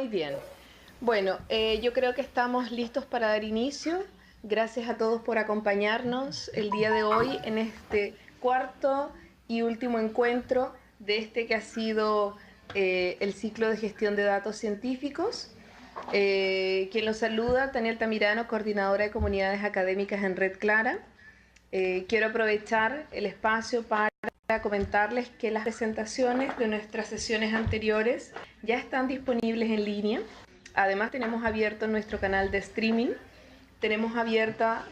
Muy bien. Bueno, yo creo que estamos listos para dar inicio. Gracias a todos por acompañarnos el día de hoy en este cuarto y último encuentro de este que ha sido el ciclo de gestión de datos científicos. Quien los saluda, Tania Altamirano, coordinadora de comunidades académicas en Red Clara. Quiero aprovechar el espacio para comentarles que las presentaciones de nuestras sesiones anteriores ya están disponibles en línea. Además, tenemos abierto nuestro canal de streaming. Tenemos abierta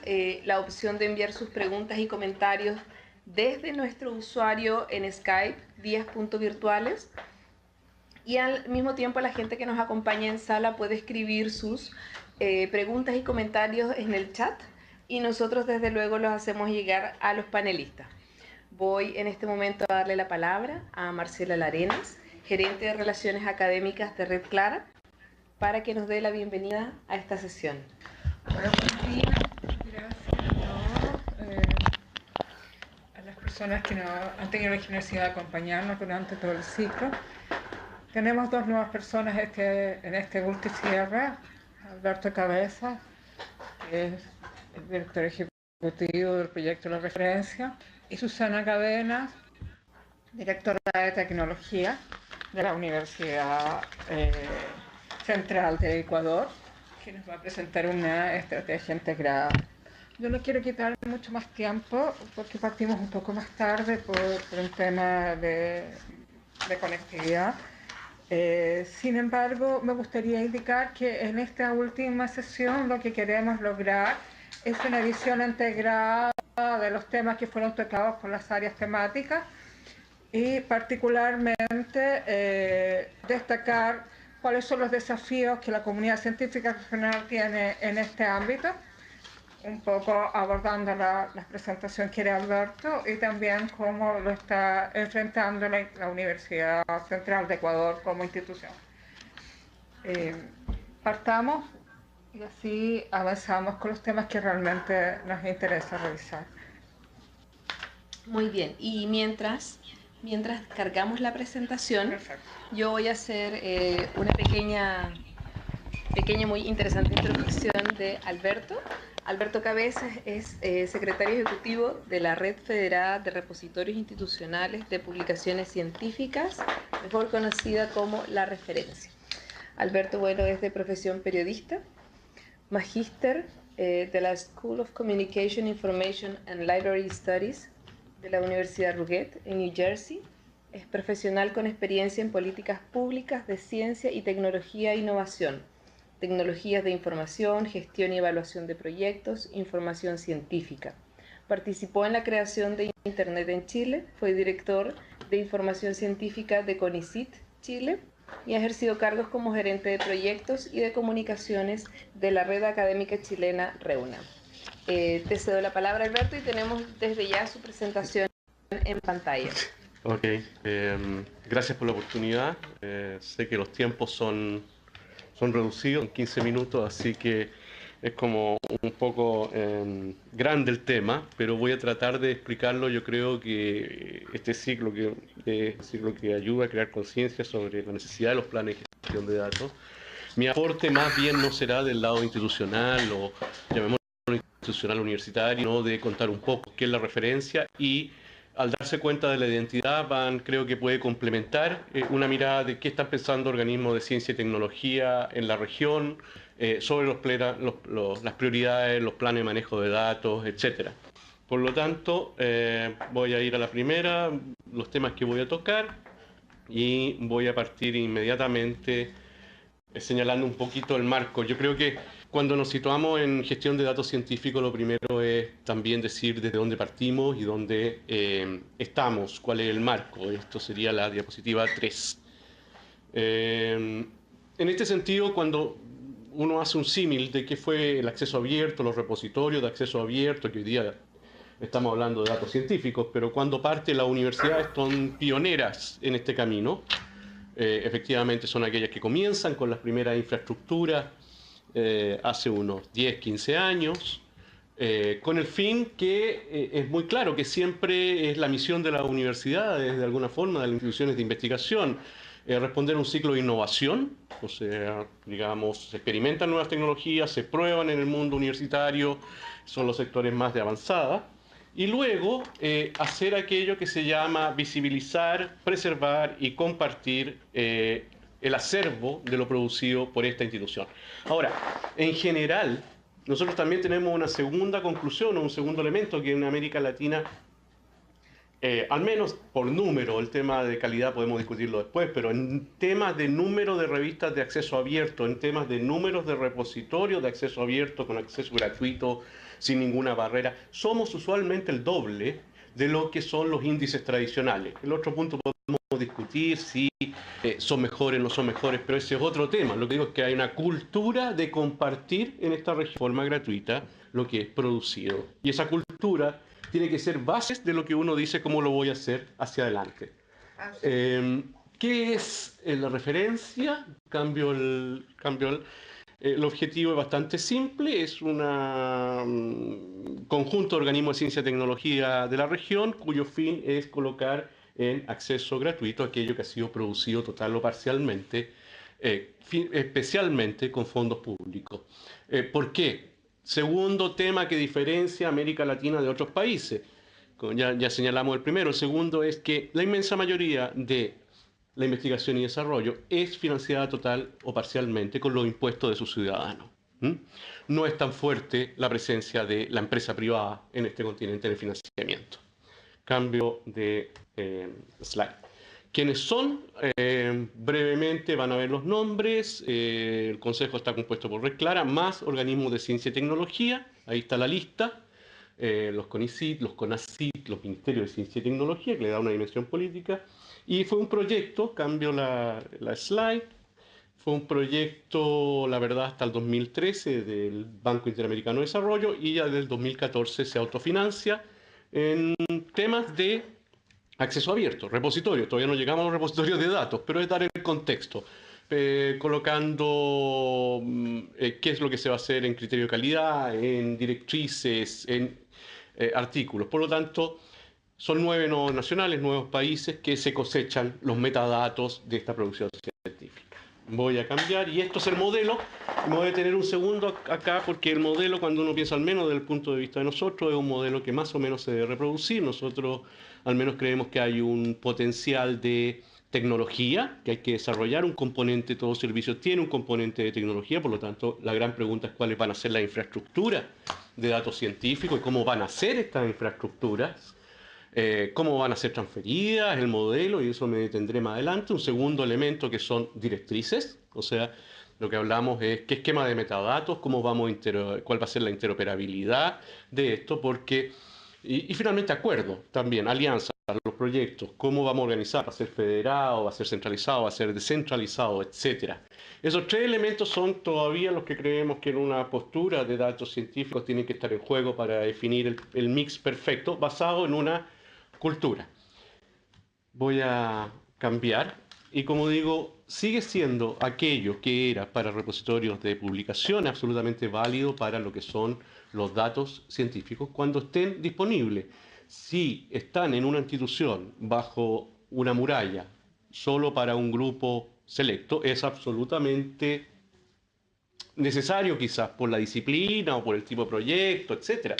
la opción de enviar sus preguntas y comentarios desde nuestro usuario en Skype, días.virtuales. Y al mismo tiempo la gente que nos acompaña en sala puede escribir sus preguntas y comentarios en el chat y nosotros desde luego los hacemos llegar a los panelistas. Voy en este momento a darle la palabra a Marcela Larenas, gerente de Relaciones Académicas de Red Clara, para que nos dé la bienvenida a esta sesión. Bueno, buenos días. Gracias a todos, a las personas que han tenido la generosidad de acompañarnos durante todo el ciclo. Tenemos dos nuevas personas en este multicierre: Alberto Cabeza, que es el director ejecutivo del proyecto de la referencia, y Susana Cadenas, directora de tecnología de la Universidad Central de Ecuador, que nos va a presentar una estrategia integrada. Yo no quiero quitar mucho más tiempo porque partimos un poco más tarde por un tema de conectividad. Sin embargo, me gustaría indicar que en esta última sesión lo que queremos lograr es una visión integrada de los temas que fueron tocados por las áreas temáticas y particularmente destacar cuáles son los desafíos que la comunidad científica regional tiene en este ámbito, un poco abordando la presentación que era Alberto, y también cómo lo está enfrentando la Universidad Central de Ecuador como institución. Partamos y así avanzamos con los temas que realmente nos interesa revisar. Muy bien, y mientras cargamos la presentación, Perfecto. Yo voy a hacer una pequeña, muy interesante introducción de Alberto. Alberto Cabeza es secretario ejecutivo de la Red Federada de Repositorios Institucionales de Publicaciones Científicas, mejor conocida como La Referencia. Alberto, bueno, es de profesión periodista, magíster de la School of Communication, Information and Library Studies de la Universidad Ruget en New Jersey. Es profesional con experiencia en políticas públicas de ciencia y tecnología e innovación, tecnologías de información, gestión y evaluación de proyectos, información científica. Participó en la creación de Internet en Chile, fue director de información científica de CONICIT Chile y ha ejercido cargos como gerente de proyectos y de comunicaciones de la red académica chilena REUNA. Te cedo la palabra, Alberto, y tenemos desde ya su presentación en pantalla. Ok, gracias por la oportunidad. Sé que los tiempos son reducidos, en 15 minutos, así que es como un poco grande el tema, pero voy a tratar de explicarlo. Yo creo que este ciclo que ayuda a crear conciencia sobre la necesidad de los planes de gestión de datos. Mi aporte más bien no será del lado institucional o llamémoslo institucional universitario, sino de contar un poco qué es la referencia y al darse cuenta de la identidad, creo que puede complementar una mirada de qué están pensando organismos de ciencia y tecnología en la región, sobre las prioridades, los planes de manejo de datos, etc. Por lo tanto, voy a ir a la primera, los temas que voy a tocar, y voy a partir inmediatamente señalando un poquito el marco. Yo creo que cuando nos situamos en gestión de datos científicos, lo primero es también decir desde dónde partimos y dónde estamos, cuál es el marco. Esto sería la diapositiva 3. En este sentido, cuando uno hace un símil de qué fue el acceso abierto, los repositorios de acceso abierto, que hoy día estamos hablando de datos científicos, pero cuando parte las universidades son pioneras en este camino. Efectivamente son aquellas que comienzan con las primeras infraestructuras hace unos 10, 15 años, con el fin que es muy claro que siempre es la misión de las universidades, de alguna forma, de las instituciones de investigación, responder a un ciclo de innovación, o sea, digamos, se experimentan nuevas tecnologías, se prueban en el mundo universitario, son los sectores más de avanzada, y luego hacer aquello que se llama visibilizar, preservar y compartir el acervo de lo producido por esta institución. Ahora, en general, nosotros también tenemos una segunda conclusión o un segundo elemento que en América Latina, al menos por número, el tema de calidad podemos discutirlo después, pero en temas de número de revistas de acceso abierto, en temas de números de repositorios de acceso abierto con acceso gratuito, sin ninguna barrera, somos usualmente el doble de lo que son los índices tradicionales. El otro punto podemos discutir si son mejores o no son mejores, pero ese es otro tema. Lo que digo es que hay una cultura de compartir en esta región de forma gratuita lo que es producido. Y esa cultura tiene que ser bases de lo que uno dice cómo lo voy a hacer hacia adelante. ¿Qué es la referencia? El objetivo es bastante simple, es un conjunto de organismos de ciencia y tecnología de la región cuyo fin es colocar en acceso gratuito aquello que ha sido producido total o parcialmente, especialmente con fondos públicos. ¿Por qué? Segundo tema que diferencia a América Latina de otros países. Ya señalamos el primero. El segundo es que la inmensa mayoría de la investigación y desarrollo es financiada total o parcialmente con los impuestos de sus ciudadanos. No es tan fuerte la presencia de la empresa privada en este continente en el financiamiento. Cambio de slide. ¿Quiénes son? Brevemente van a ver los nombres. El Consejo está compuesto por Red Clara, más organismos de ciencia y tecnología. Ahí está la lista. Los CONICYT, los CONACYT, los Ministerios de Ciencia y Tecnología, que le da una dimensión política. Y fue un proyecto, cambio la slide, fue un proyecto, la verdad, hasta el 2013 del Banco Interamericano de Desarrollo y ya desde el 2014 se autofinancia en temas de acceso abierto, repositorios. Todavía no llegamos a los repositorios de datos, pero es dar el contexto, colocando qué es lo que se va a hacer en criterio de calidad, en directrices, en artículos. Por lo tanto, son 9 nodos nacionales, nuevos países que se cosechan los metadatos de esta producción científica. Voy a cambiar, y esto es el modelo. Me voy a detener un segundo acá porque el modelo, cuando uno piensa al menos desde el punto de vista de nosotros, es un modelo que más o menos se debe reproducir. Nosotros al menos creemos que hay un potencial de tecnología que hay que desarrollar, un componente, todo servicio tiene un componente de tecnología, por lo tanto la gran pregunta es cuáles van a ser las infraestructuras de datos científicos y cómo van a ser estas infraestructuras. Cómo van a ser transferidas, el modelo, y eso me detendré más adelante. Un segundo elemento que son directrices, o sea, lo que hablamos es qué esquema de metadatos, cuál va a ser la interoperabilidad de esto, porque, y finalmente acuerdo también, alianza, los proyectos, cómo vamos a organizar, va a ser federado, va a ser centralizado, va a ser descentralizado, etcétera. Esos tres elementos son todavía los que creemos que en una postura de datos científicos tienen que estar en juego para definir el mix perfecto basado en una cultura. Voy a cambiar y, como digo, sigue siendo aquello que era para repositorios de publicación absolutamente válido para lo que son los datos científicos cuando estén disponibles. Si están en una institución bajo una muralla solo para un grupo selecto, es absolutamente necesario quizás por la disciplina o por el tipo de proyecto, etc.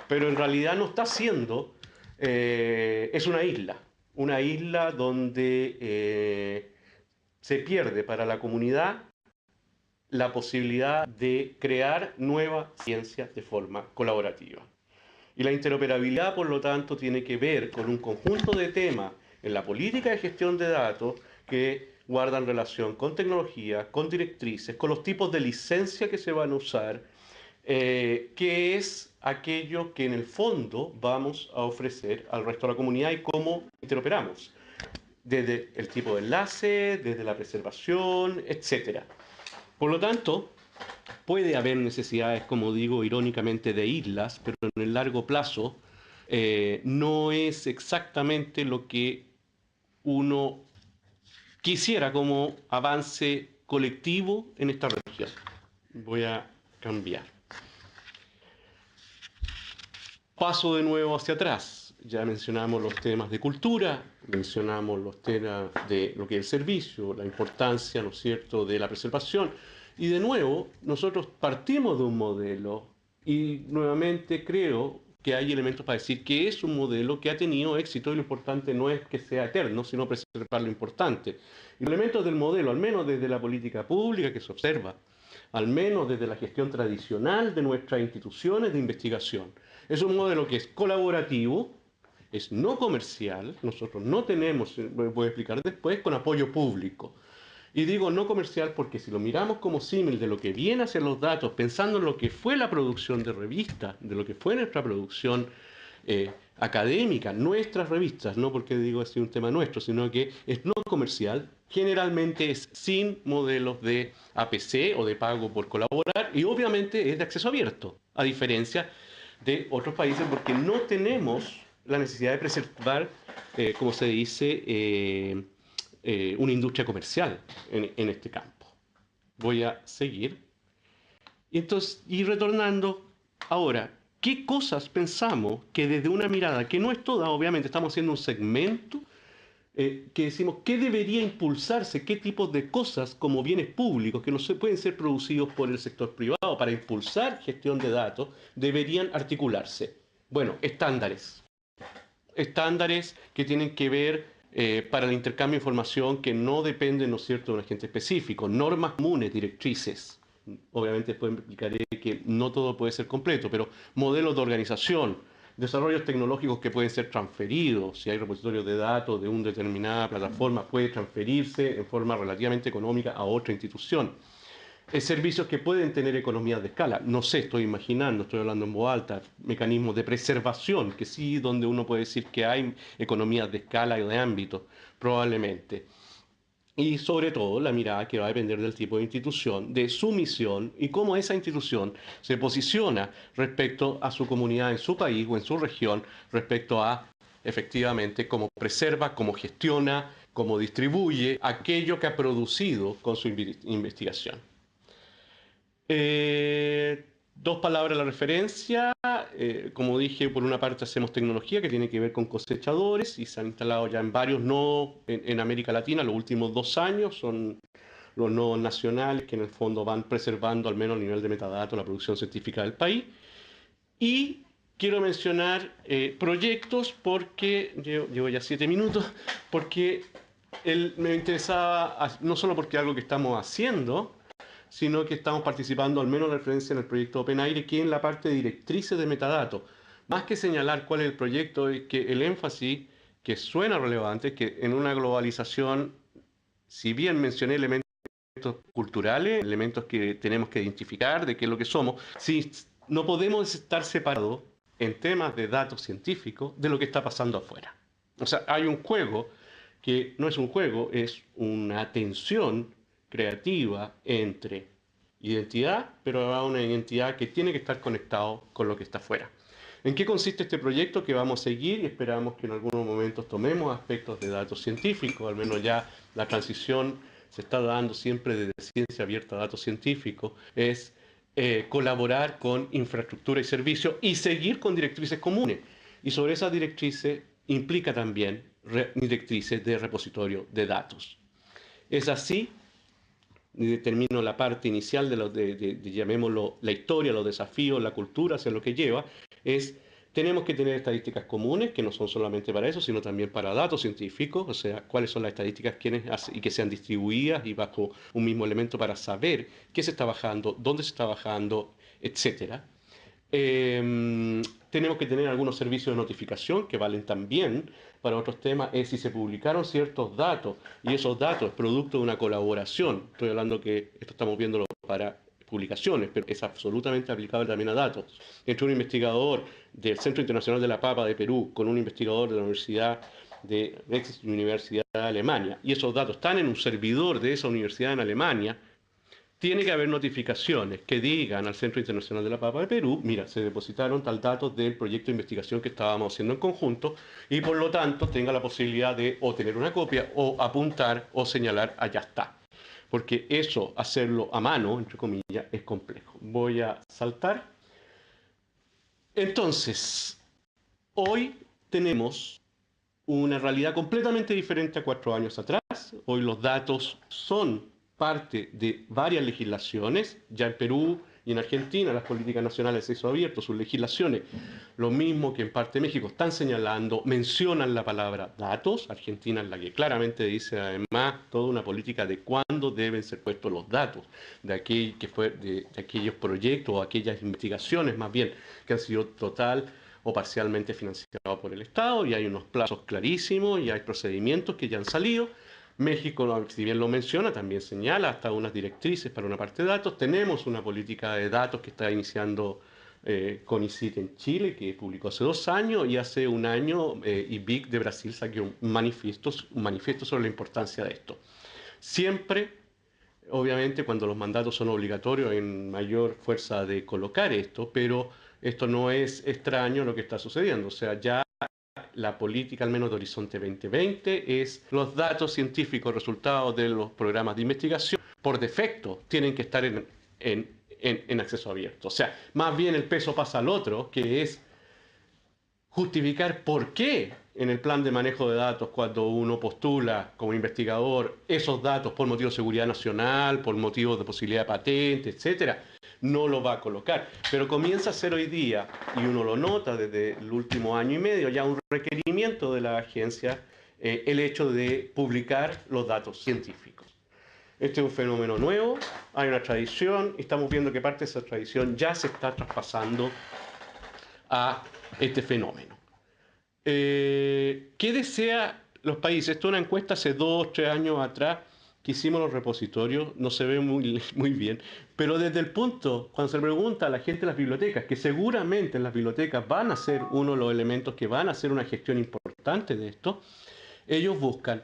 Pero en realidad no está siendo, es una isla donde se pierde para la comunidad la posibilidad de crear nueva ciencia de forma colaborativa. Y la interoperabilidad, por lo tanto, tiene que ver con un conjunto de temas en la política de gestión de datos que guardan relación con tecnología, con directrices, con los tipos de licencia que se van a usar, que es aquello que en el fondo vamos a ofrecer al resto de la comunidad y cómo interoperamos, desde el tipo de enlace, desde la preservación, etc. Por lo tanto, puede haber necesidades, como digo, irónicamente, de islas, pero en el largo plazo no es exactamente lo que uno quisiera como avance colectivo en esta región. Voy a cambiar. Paso de nuevo hacia atrás. ya mencionamos los temas de cultura, mencionamos los temas de lo que es el servicio, la importancia, ¿no es cierto?, de la preservación. Y de nuevo, nosotros partimos de un modelo y nuevamente creo que hay elementos para decir que es un modelo que ha tenido éxito y lo importante no es que sea eterno, sino preservar lo importante. Y los elementos del modelo, al menos desde la política pública que se observa, al menos desde la gestión tradicional de nuestras instituciones de investigación, es un modelo que es colaborativo, es no comercial, nosotros no tenemos, voy a explicar después, con apoyo público. Y digo no comercial porque si lo miramos como símil de lo que viene a ser los datos, pensando en lo que fue la producción de revistas, de lo que fue nuestra producción académica, nuestras revistas, no porque digo así un tema nuestro, sino que es no comercial, generalmente es sin modelos de APC o de pago por colaborar y obviamente es de acceso abierto, a diferencia de otros países porque no tenemos la necesidad de preservar, como se dice, una industria comercial en este campo. Voy a seguir. Entonces, y retornando ahora, ¿qué cosas pensamos que desde una mirada, que no es toda, obviamente, estamos haciendo un segmento, que decimos qué debería impulsarse, qué tipos de cosas como bienes públicos que no se pueden ser producidos por el sector privado para impulsar gestión de datos, deberían articularse? Bueno, estándares. Estándares que tienen que ver para el intercambio de información que no dependen, ¿no es cierto?, de un agente específico, normas comunes, directrices. Obviamente después explicaré que no todo puede ser completo, pero modelos de organización, desarrollos tecnológicos que pueden ser transferidos, si hay repositorios de datos de una determinada plataforma, puede transferirse en forma relativamente económica a otra institución. Servicios que pueden tener economías de escala, no sé, estoy imaginando, estoy hablando en voz alta, mecanismos de preservación, que sí, donde uno puede decir que hay economías de escala y de ámbito, probablemente. Y sobre todo la mirada que va a depender del tipo de institución, de su misión y cómo esa institución se posiciona respecto a su comunidad en su país o en su región, respecto a efectivamente cómo preserva, cómo gestiona, cómo distribuye aquello que ha producido con su investigación. Dos palabras a la referencia. Como dije, por una parte hacemos tecnología que tiene que ver con cosechadores y se han instalado ya en varios nodos en América Latina. Los últimos 2 años son los nodos nacionales que en el fondo van preservando al menos a nivel de metadatos la producción científica del país. Y quiero mencionar proyectos porque, llevo ya 7 minutos, porque me interesaba, no solo porque es algo que estamos haciendo, sino que estamos participando, al menos en referencia en el proyecto OpenAIRE, que en la parte de directrices de metadatos. Más que señalar cuál es el proyecto, es que el énfasis, que suena relevante, es que en una globalización, si bien mencioné elementos culturales, elementos que tenemos que identificar de qué es lo que somos, si no podemos estar separados en temas de datos científicos de lo que está pasando afuera. O sea, hay un juego que no es un juego, es una tensión creativa entre identidad, pero a una identidad que tiene que estar conectado con lo que está afuera. ¿En qué consiste este proyecto que vamos a seguir? Y esperamos que en algunos momentos tomemos aspectos de datos científicos, al menos ya la transición se está dando siempre desde ciencia abierta a datos científicos, es colaborar con infraestructura y servicios y seguir con directrices comunes. Y sobre esas directrices implica también directrices de repositorio de datos. Es así, y termino la parte inicial de llamémoslo, la historia, los desafíos, la cultura, hacia lo que lleva, es tenemos que tener estadísticas comunes, que no son solamente para eso, sino también para datos científicos, o sea, cuáles son las estadísticas y que sean distribuidas y bajo un mismo elemento para saber qué se está bajando, dónde se está bajando, etcétera. Tenemos que tener algunos servicios de notificación que valen también para otros temas, es si se publicaron ciertos datos y esos datos producto de una colaboración. Estoy hablando que esto estamos viéndolo para publicaciones, pero es absolutamente aplicable también a datos. Entre un investigador del Centro Internacional de la Papa de Perú con un investigador de la Universidad de Universidad de Alemania y esos datos están en un servidor de esa universidad en Alemania, tiene que haber notificaciones que digan al Centro Internacional de la Papa de Perú, mira, se depositaron tal datos del proyecto de investigación que estábamos haciendo en conjunto y por lo tanto tenga la posibilidad de o tener una copia o apuntar o señalar, allá está. Porque eso, hacerlo a mano, entre comillas, es complejo. Voy a saltar. Entonces, hoy tenemos una realidad completamente diferente a 4 años atrás. Hoy los datos son parte de varias legislaciones, ya en Perú y en Argentina las políticas nacionales de acceso abierto, sus legislaciones, lo mismo que en parte de México, están señalando, mencionan la palabra datos. Argentina es la que claramente dice además toda una política de cuándo deben ser puestos los datos de aquellos proyectos o aquellas investigaciones más bien que han sido total o parcialmente financiados por el Estado, y hay unos plazos clarísimos y hay procedimientos que ya han salido. México, si bien lo menciona, también señala hasta unas directrices para una parte de datos. Tenemos una política de datos que está iniciando CONICYT en Chile, que publicó hace 2 años, y hace un año IBIC de Brasil sacó un manifiesto sobre la importancia de esto. Siempre, obviamente, cuando los mandatos son obligatorios, hay mayor fuerza de colocar esto, pero esto no es extraño lo que está sucediendo. O sea, ya la política, al menos de Horizonte 2020, es los datos científicos resultados de los programas de investigación, por defecto, tienen que estar en acceso abierto. O sea, más bien el peso pasa al otro, que es justificar por qué en el plan de manejo de datos, cuando uno postula como investigador esos datos por motivos de seguridad nacional, por motivos de posibilidad de patente, etcétera, no lo va a colocar. Pero comienza a ser hoy día, y uno lo nota desde el último año y medio, ya un requerimiento de la agencia, el hecho de publicar los datos científicos. Este es un fenómeno nuevo, hay una tradición, y estamos viendo que parte de esa tradición ya se está traspasando a este fenómeno. ¿Qué desea los países? Esto es una encuesta hace 2 o 3 años atrás que hicimos los repositorios, no se ve muy bien, pero desde el punto, cuando se pregunta a la gente de las bibliotecas, que seguramente las bibliotecas van a ser uno de los elementos que van a hacer una gestión importante de esto, ellos buscan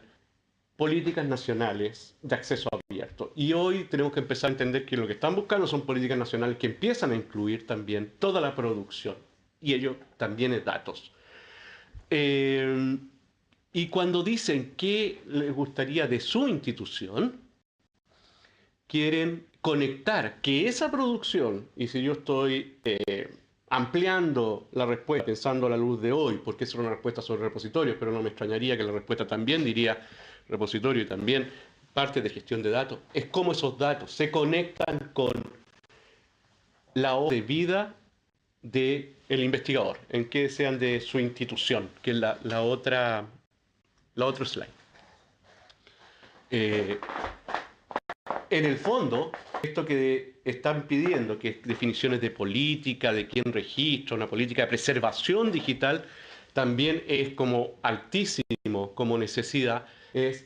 políticas nacionales de acceso abierto. Y hoy tenemos que empezar a entender que lo que están buscando son políticas nacionales que empiezan a incluir también toda la producción, y ello también es datos. Y cuando dicen qué les gustaría de su institución, quieren conectar que esa producción, y si yo estoy ampliando la respuesta, pensando a la luz de hoy, porque es una respuesta sobre repositorios, pero no me extrañaría que la respuesta también diría repositorio y también parte de gestión de datos, es cómo esos datos se conectan con la hoja de vida del investigador, en que sean de su institución, que es la otra slide. En el fondo, esto que están pidiendo, que es definiciones de política, de quién registra, una política de preservación digital, también es como altísimo como necesidad, es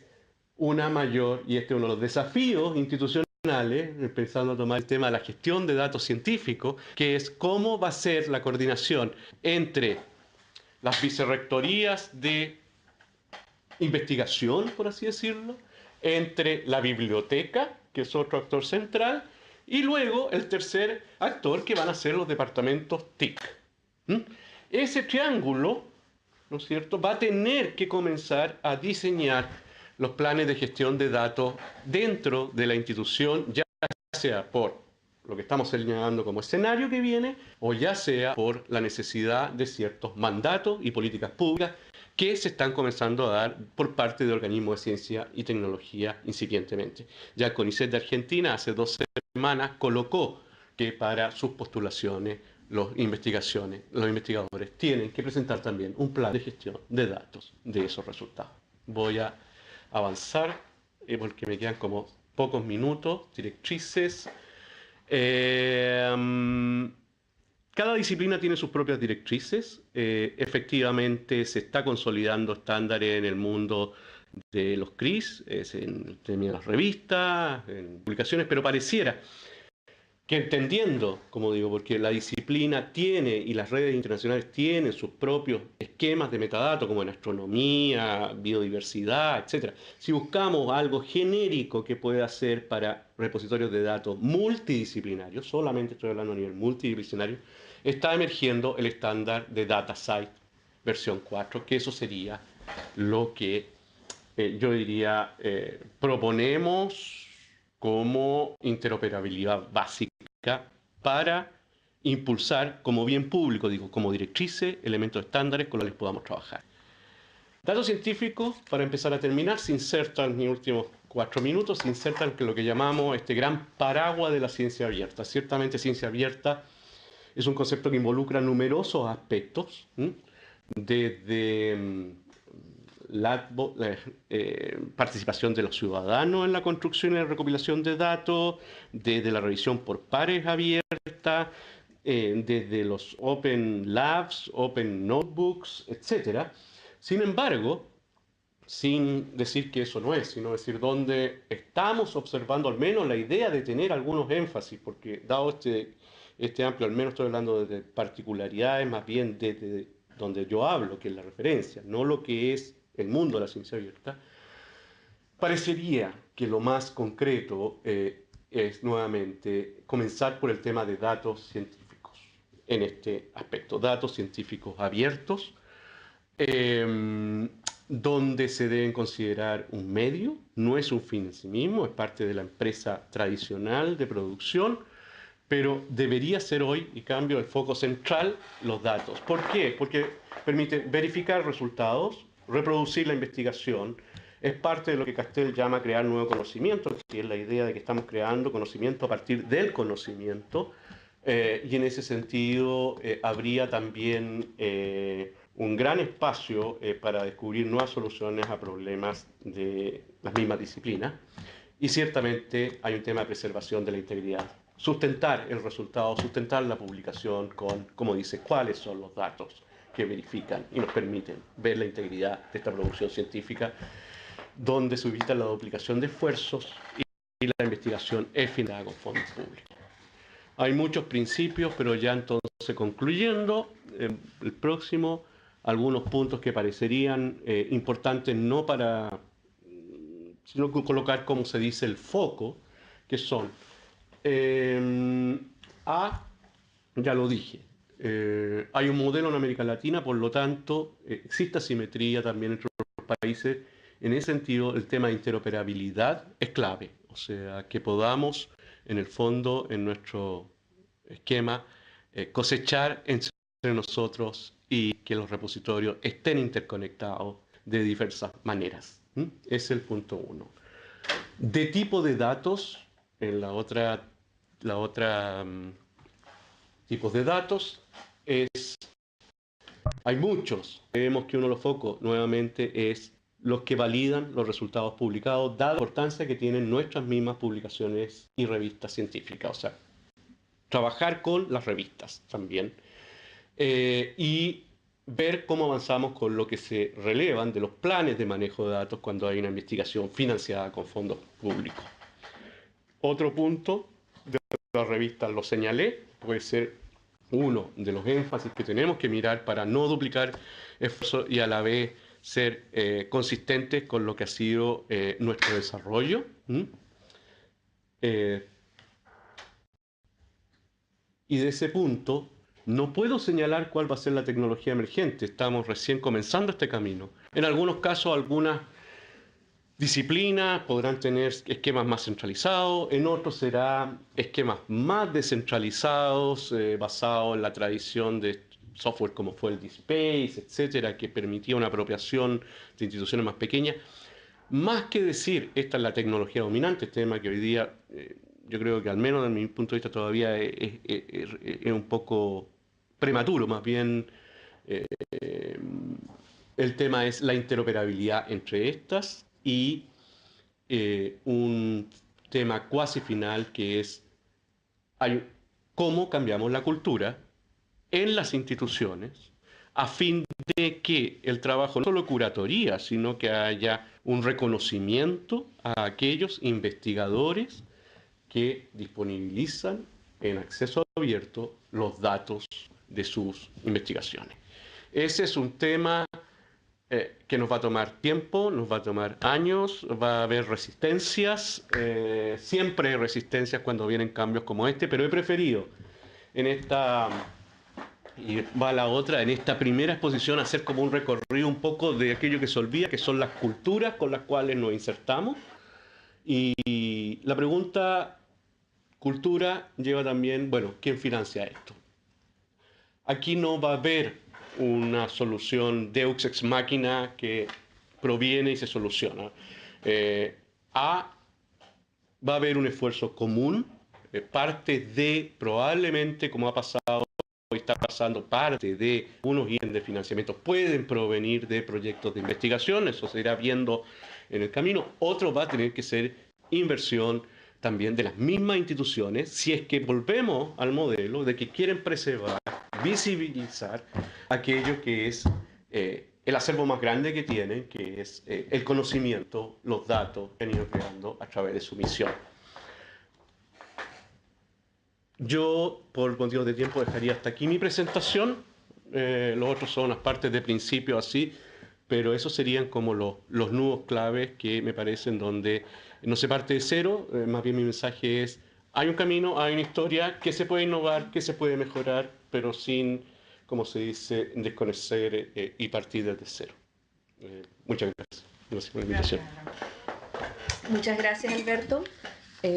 una mayor, y este es uno de los desafíos institucionales, empezando a tomar el tema de la gestión de datos científicos, que es cómo va a ser la coordinación entre las vicerrectorías de investigación, por así decirlo, entre la biblioteca, que es otro actor central, y luego el tercer actor, que van a ser los departamentos TIC. Ese triángulo, ¿no es cierto?, va a tener que comenzar a diseñar los planes de gestión de datos dentro de la institución, ya sea por lo que estamos señalando como escenario que viene, o ya sea por la necesidad de ciertos mandatos y políticas públicas que se están comenzando a dar por parte de organismos de ciencia y tecnología incipientemente. Ya el CONICET de Argentina hace 2 semanas colocó que para sus postulaciones los investigadores tienen que presentar también un plan de gestión de datos de esos resultados. Voy a avanzar porque me quedan como pocos minutos. Directrices. Cada disciplina tiene sus propias directrices. Efectivamente se está consolidando estándares en el mundo de los CRIS, en las revistas, en publicaciones, pero pareciera que entendiendo, como digo, porque la disciplina tiene y las redes internacionales tienen sus propios esquemas de metadatos, como en astronomía, biodiversidad, etc. Si buscamos algo genérico que pueda ser para repositorios de datos multidisciplinarios, solamente estoy hablando a nivel multidisciplinario, está emergiendo el estándar de DataCite versión 4, que eso sería lo que yo diría proponemos como interoperabilidad básica para impulsar como bien público, digo, como directrices, elementos estándares con los que podamos trabajar. Datos científicos, para empezar a terminar, se insertan en mis últimos 4 minutos, se insertan en lo que llamamos este gran paraguas de la ciencia abierta. Ciertamente ciencia abierta es un concepto que involucra numerosos aspectos, desde la participación de los ciudadanos en la construcción y la recopilación de datos, desde la revisión por pares abierta, desde los Open Labs, Open Notebooks, etc. Sin embargo, sin decir que eso no es, sino decir dónde estamos observando al menos la idea de tener algunos énfasis, porque dado este amplio, al menos estoy hablando de particularidades, más bien desde donde yo hablo, que es la referencia, no lo que es el mundo de la ciencia abierta, parecería que lo más concreto es nuevamente comenzar por el tema de datos científicos, en este aspecto, datos científicos abiertos, donde se deben considerar un medio, no es un fin en sí mismo, es parte de la empresa tradicional de producción, pero debería ser hoy, y cambio el foco central, los datos. ¿Por qué? Porque permite verificar resultados, reproducir la investigación, es parte de lo que Castell llama crear nuevo conocimiento, que es la idea de que estamos creando conocimiento a partir del conocimiento, y en ese sentido habría también un gran espacio para descubrir nuevas soluciones a problemas de las mismas disciplinas. Y ciertamente hay un tema de preservación de la integridad. Sustentar el resultado, sustentar la publicación con, como dice, cuáles son los datos que verifican y nos permiten ver la integridad de esta producción científica, donde se evita la duplicación de esfuerzos y la investigación es financiada con fondos públicos. Hay muchos principios, pero ya entonces concluyendo, el próximo, algunos puntos que parecerían importantes no para, sino colocar, como se dice, el foco, que son, ya lo dije, hay un modelo en América Latina, por lo tanto, existe asimetría también entre los países. En ese sentido, el tema de interoperabilidad es clave, o sea, que podamos, en el fondo, en nuestro esquema, cosechar entre nosotros y que los repositorios estén interconectados de diversas maneras. Ese es el punto 1. De tipo de datos, en la otra tipos de datos, hay muchos. Vemos que uno de los focos, nuevamente, es los que validan los resultados publicados, dada la importancia que tienen nuestras mismas publicaciones y revistas científicas. O sea, trabajar con las revistas también. Y ver cómo avanzamos con lo que se relevan de los planes de manejo de datos cuando hay una investigación financiada con fondos públicos. Otro punto de la revista, lo señalé, puede ser uno de los énfasis que tenemos que mirar para no duplicar esfuerzos y a la vez ser consistentes con lo que ha sido nuestro desarrollo. Y de ese punto, no puedo señalar cuál va a ser la tecnología emergente. Estamos recién comenzando este camino. En algunos casos, algunas disciplinas podrán tener esquemas más centralizados, en otros será esquemas más descentralizados, basados en la tradición de software como fue el DSpace, etcétera, que permitía una apropiación de instituciones más pequeñas. Más que decir, esta es la tecnología dominante, este tema que hoy día, yo creo que al menos desde mi punto de vista todavía es un poco prematuro, más bien el tema es la interoperabilidad entre estas y un tema cuasi final que es cómo cambiamos la cultura en las instituciones a fin de que el trabajo no solo curatoría, sino que haya un reconocimiento a aquellos investigadores que disponibilizan en acceso abierto los datos de sus investigaciones. Ese es un tema que nos va a tomar tiempo, nos va a tomar años, va a haber resistencias, siempre hay resistencias cuando vienen cambios como este, pero he preferido en esta, y va la otra, en esta primera exposición hacer como un recorrido un poco de aquello que se olvida, que son las culturas con las cuales nos insertamos. Y la pregunta cultura lleva también, bueno, ¿quién financia esto? Aquí no va a haber una solución Deus ex machina que proviene y se soluciona. Va a haber un esfuerzo común, parte de, probablemente, como ha pasado y está pasando, parte de unos ítems de financiamiento pueden provenir de proyectos de investigación, eso se irá viendo en el camino. Otro va a tener que ser inversión también de las mismas instituciones, si es que volvemos al modelo de que quieren preservar, visibilizar aquello que es el acervo más grande que tienen, que es el conocimiento, los datos que han ido creando a través de su misión. Yo, por motivos de tiempo, dejaría hasta aquí mi presentación. Los otros son las partes de principio así, pero esos serían como los nudos claves que me parecen donde no se parte de cero. Más bien mi mensaje es, hay un camino, hay una historia que se puede innovar, que se puede mejorar, pero sin, como se dice, desconocer y partir desde cero. Muchas gracias. Gracias por la invitación. Muchas gracias, Alberto.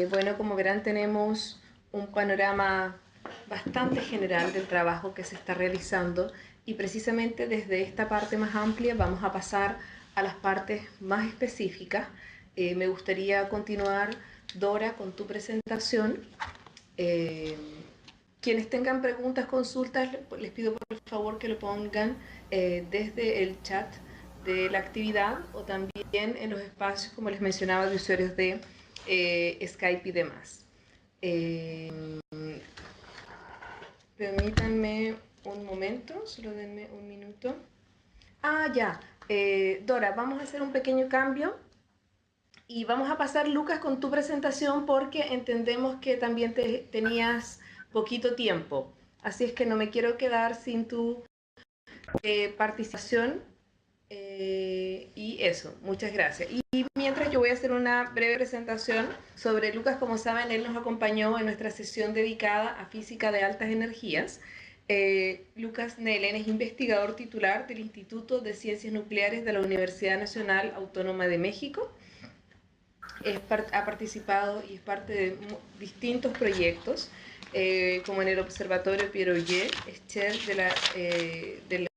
Bueno, como verán, tenemos un panorama bastante general del trabajo que se está realizando y precisamente desde esta parte más amplia vamos a pasar a las partes más específicas. Me gustaría continuar, Dora, con tu presentación. Quienes tengan preguntas, consultas, les pido por favor que lo pongan desde el chat de la actividad o también en los espacios, como les mencionaba, de usuarios de Skype y demás. Permítanme un momento, solo denme un minuto. Ya. Dora, vamos a hacer un pequeño cambio y vamos a pasar, Lucas, con tu presentación porque entendemos que también tenías poquito tiempo. Así es que no me quiero quedar sin tu participación. Y eso, muchas gracias. Y mientras yo voy a hacer una breve presentación sobre Lucas. Como saben, él nos acompañó en nuestra sesión dedicada a física de altas energías. Lucas Nelen es investigador titular del Instituto de Ciencias Nucleares de la Universidad Nacional Autónoma de México. Ha participado y es parte de distintos proyectos, como en el Observatorio Pieroyer, es chair del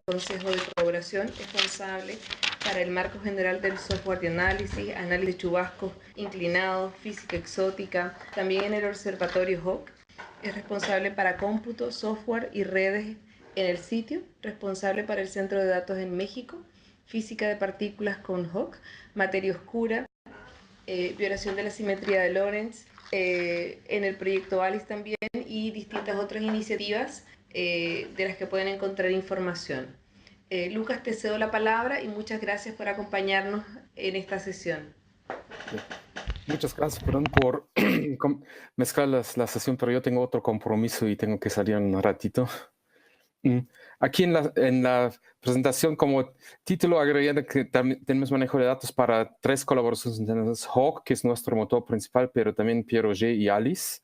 Consejo de Colaboración, responsable para el marco general del software de análisis de chubascos inclinados, física exótica. También en el Observatorio HAWC es responsable para cómputo, software y redes en el sitio, responsable para el Centro de Datos en México, física de partículas con HAWC, materia oscura, violación de la simetría de Lorentz, en el proyecto ALICE también, y distintas otras iniciativas de las que pueden encontrar información. Lucas, te cedo la palabra y muchas gracias por acompañarnos en esta sesión. Muchas gracias, perdón por mezclar la sesión, pero yo tengo otro compromiso y tengo que salir en un ratito. Aquí en la presentación, como título, agregué que tenemos manejo de datos para 3 colaboraciones HAWC, que es nuestro motor principal, pero también Pieroyer y ALICE.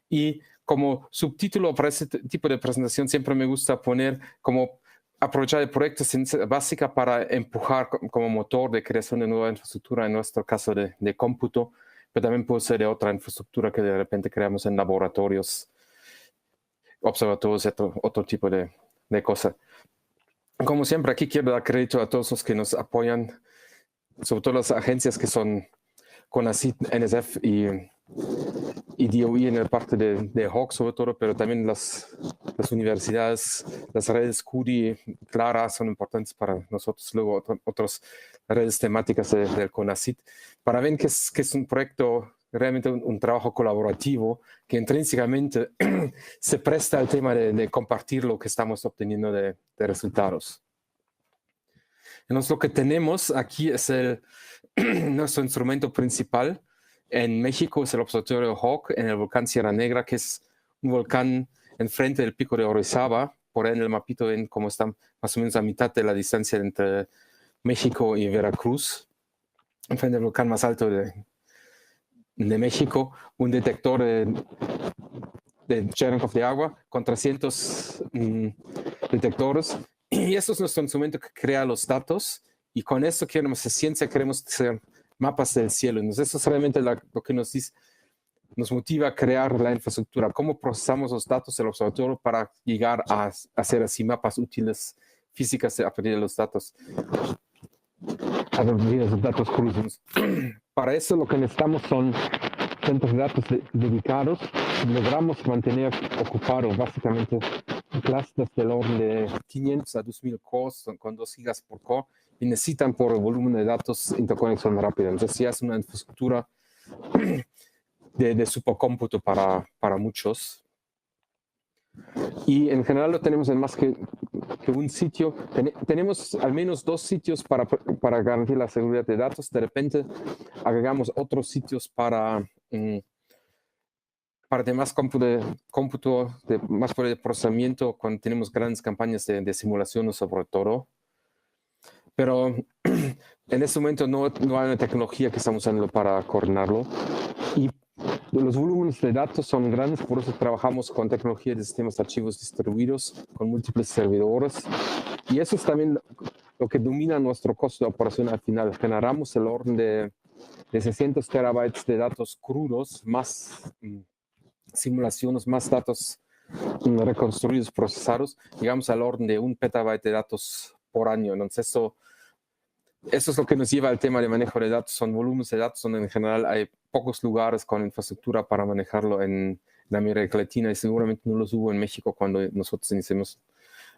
Y como subtítulo para este tipo de presentación siempre me gusta poner como aprovechar el proyecto de ciencia básica para empujar como motor de creación de nueva infraestructura, en nuestro caso de cómputo, pero también puede ser de otra infraestructura que de repente creamos en laboratorios, observatorios, otro tipo de cosas. Como siempre, aquí quiero dar crédito a todos los que nos apoyan, sobre todo las agencias que son CONACYT, NSF y DOE en la parte de HAWC sobre todo, pero también las universidades, las redes CUDI, Clara, son importantes para nosotros. Luego otras redes temáticas del CONACYT, para ver que es un proyecto, realmente un trabajo colaborativo que intrínsecamente se presta al tema de compartir lo que estamos obteniendo de resultados. Entonces, lo que tenemos aquí es nuestro instrumento principal. En México es el Observatorio HAWC en el volcán Sierra Negra, que es un volcán enfrente del pico de Orizaba. Por ahí en el mapito ven cómo están más o menos a mitad de la distancia entre México y Veracruz. Enfrente del volcán más alto de México, un detector de Cherenkov de agua con 300 detectores. Y eso es nuestro instrumento que crea los datos. Y con eso queremos hacer ciencia, queremos hacer mapas del cielo. Entonces eso es realmente lo que nos dice nos motiva a crear la infraestructura, cómo procesamos los datos del observatorio para llegar a hacer así mapas útiles físicas a partir de los datos. A partir de los datos cruzados. Para eso lo que necesitamos son centros de datos dedicados. Logramos mantener ocupado básicamente clusters del orden de 500 a 2000 cores con 2 gigas por core y necesitan por el volumen de datos interconexión rápida. Entonces ya es una infraestructura de supercómputo para muchos. Y en general lo tenemos en más que un sitio. Tenemos al menos 2 sitios para garantizar la seguridad de datos. De repente agregamos otros sitios para de más cómputo, de más poder de procesamiento cuando tenemos grandes campañas de simulación sobre todo. Pero en este momento no hay una tecnología que estamos usando para coordinarlo. Y los volúmenes de datos son grandes, por eso trabajamos con tecnología de sistemas de archivos distribuidos, con múltiples servidores. Y eso es también lo que domina nuestro costo de operación al final. Generamos el orden de 600 terabytes de datos crudos, más simulaciones, más datos reconstruidos, procesados. Llegamos al orden de 1 petabyte de datos por año. Entonces eso es lo que nos lleva al tema de manejo de datos. Son volúmenes de datos donde en general hay pocos lugares con infraestructura para manejarlo en la América Latina y seguramente no los hubo en México cuando nosotros iniciamos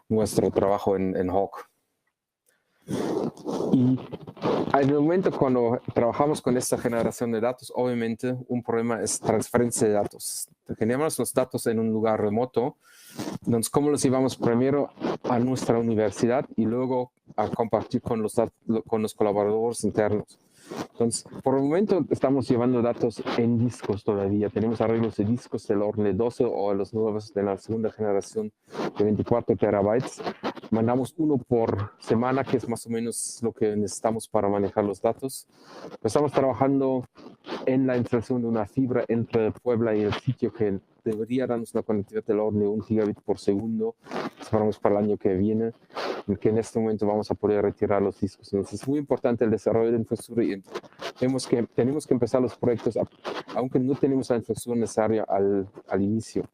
nuestro trabajo en Hawk. Y en el momento cuando trabajamos con esta generación de datos, obviamente un problema es transferencia de datos. Generamos los datos en un lugar remoto, entonces cómo los llevamos primero a nuestra universidad y luego a compartir con los colaboradores internos. Entonces, por el momento estamos llevando datos en discos todavía. Tenemos arreglos de discos del orden de 12 o los nuevos de la segunda generación de 24 terabytes. Mandamos uno por semana, que es más o menos lo que necesitamos para manejar los datos. Estamos trabajando en la instalación de una fibra entre Puebla y el sitio que debería darnos una conectividad del orden de 1 gigabit por segundo. Esperamos para el año que viene, en que en este momento vamos a poder retirar los discos. Entonces es muy importante el desarrollo de infraestructura y tenemos que empezar los proyectos, aunque no tenemos la infraestructura necesaria al inicio.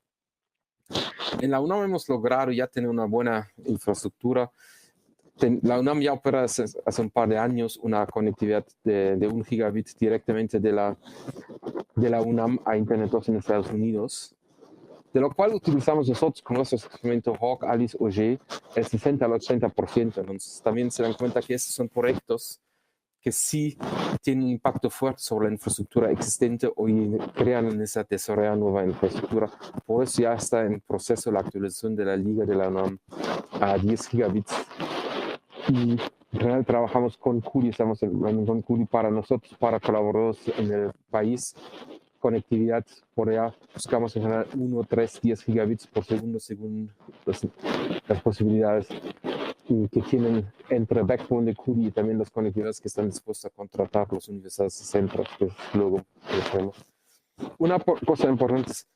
En la UNAM hemos logrado ya tener una buena infraestructura. La UNAM ya opera hace un par de años una conectividad de 1 gigabit directamente de la UNAM a Internet 2 en Estados Unidos, de lo cual utilizamos nosotros con nuestro experimento Hawk, Alice o G, el 60 al 80%. Entonces también se dan cuenta que estos son proyectos que sí tienen un impacto fuerte sobre la infraestructura existente o crean esa desarrollar nueva infraestructura. Por eso ya está en proceso la actualización de la liga de la UNAM a 10 gigabits. Y en general trabajamos con CURI, estamos con CURI para nosotros, para colaboradores en el país. Conectividad por allá, buscamos en general 1, 3, 10 gigabits por segundo según las posibilidades que tienen entre backbone de CURI y también las conectividades que están dispuestos a contratar los universidades y centros, que luego tenemos. Una cosa importante es,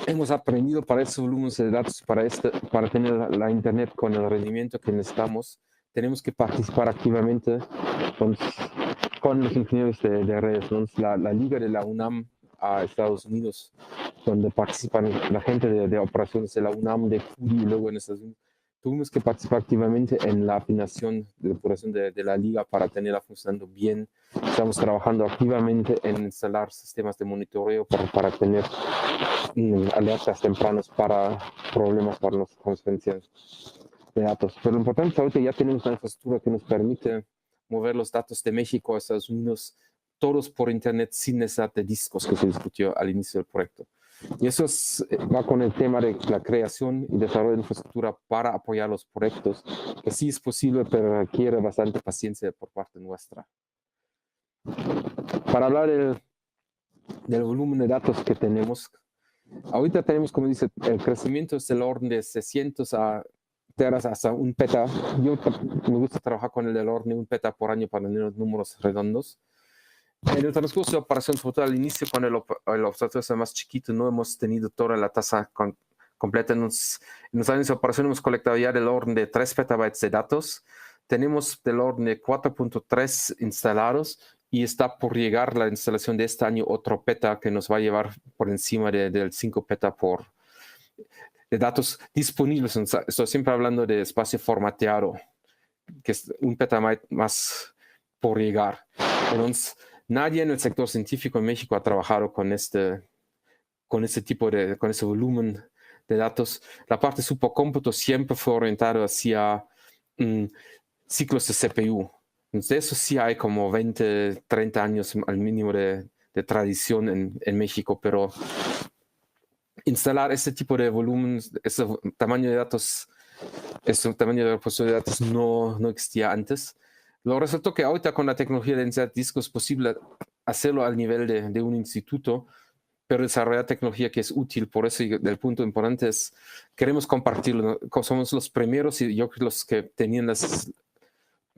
hemos aprendido para estos volúmenes de datos, para tener la internet con el rendimiento que necesitamos, tenemos que participar activamente con los ingenieros de redes. Entonces, la liga de la UNAM a Estados Unidos, donde participan la gente de operaciones de la UNAM, de CURI y luego en Estados Unidos, tuvimos que participar activamente en la afinación de la operación de la liga para tenerla funcionando bien. Estamos trabajando activamente en instalar sistemas de monitoreo para tener alertas tempranas para problemas para nuestra transferencia de datos. Pero lo importante es que ahorita ya tenemos una infraestructura que nos permite mover los datos de México a Estados Unidos, todos por internet sin necesidad de discos que se discutió al inicio del proyecto. Y eso va con el tema de la creación y desarrollo de infraestructura para apoyar los proyectos, que sí es posible, pero requiere bastante paciencia por parte nuestra. Para hablar del volumen de datos que tenemos, ahorita tenemos, como dice, el crecimiento es del orden de 600 teras hasta 1 peta. Yo me gusta trabajar con el del orden de 1 peta por año para tener los números redondos. En el transcurso de operación, sobre todo al inicio, cuando el observatorio es más chiquito, no hemos tenido toda la tasa completa. En los años de operación hemos colectado ya del orden de 3 petabytes de datos. Tenemos del orden de 4.3 instalados y está por llegar la instalación de este año otro peta que nos va a llevar por encima del 5 peta de datos disponibles. Estoy siempre hablando de espacio formateado, que es un petabyte más por llegar. Entonces, nadie en el sector científico en México ha trabajado con ese volumen de datos. La parte de supercómputo siempre fue orientada hacia ciclos de CPU. Entonces, de eso sí hay como 20, 30 años al mínimo de tradición en México, pero instalar este tipo de volumen, ese tamaño de datos, ese tamaño de repositorio de datos no existía antes. Lo resultó que ahorita con la tecnología de densidad de disco es posible hacerlo al nivel de un instituto, pero desarrollar tecnología que es útil. Por eso el punto importante es, queremos compartirlo. Somos los primeros y yo creo los que tenían las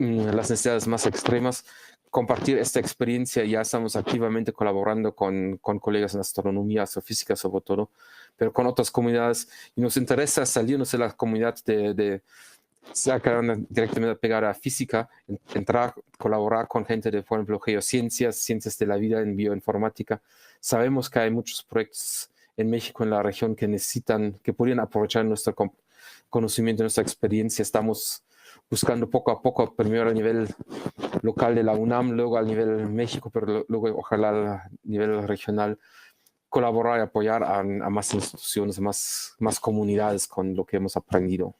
necesidades más extremas, compartir esta experiencia. Ya estamos activamente colaborando con colegas en astronomía, astrofísica sobre todo, pero con otras comunidades, y nos interesa salirnos de la comunidad de directamente pegar a física, entrar, colaborar con gente de, por ejemplo, geociencias, ciencias de la vida en bioinformática. Sabemos que hay muchos proyectos en México, en la región, que podrían aprovechar nuestro conocimiento, nuestra experiencia. Estamos buscando poco a poco, primero a nivel local de la UNAM, luego a nivel México, pero luego ojalá a nivel regional, colaborar y apoyar a más instituciones, más comunidades con lo que hemos aprendido.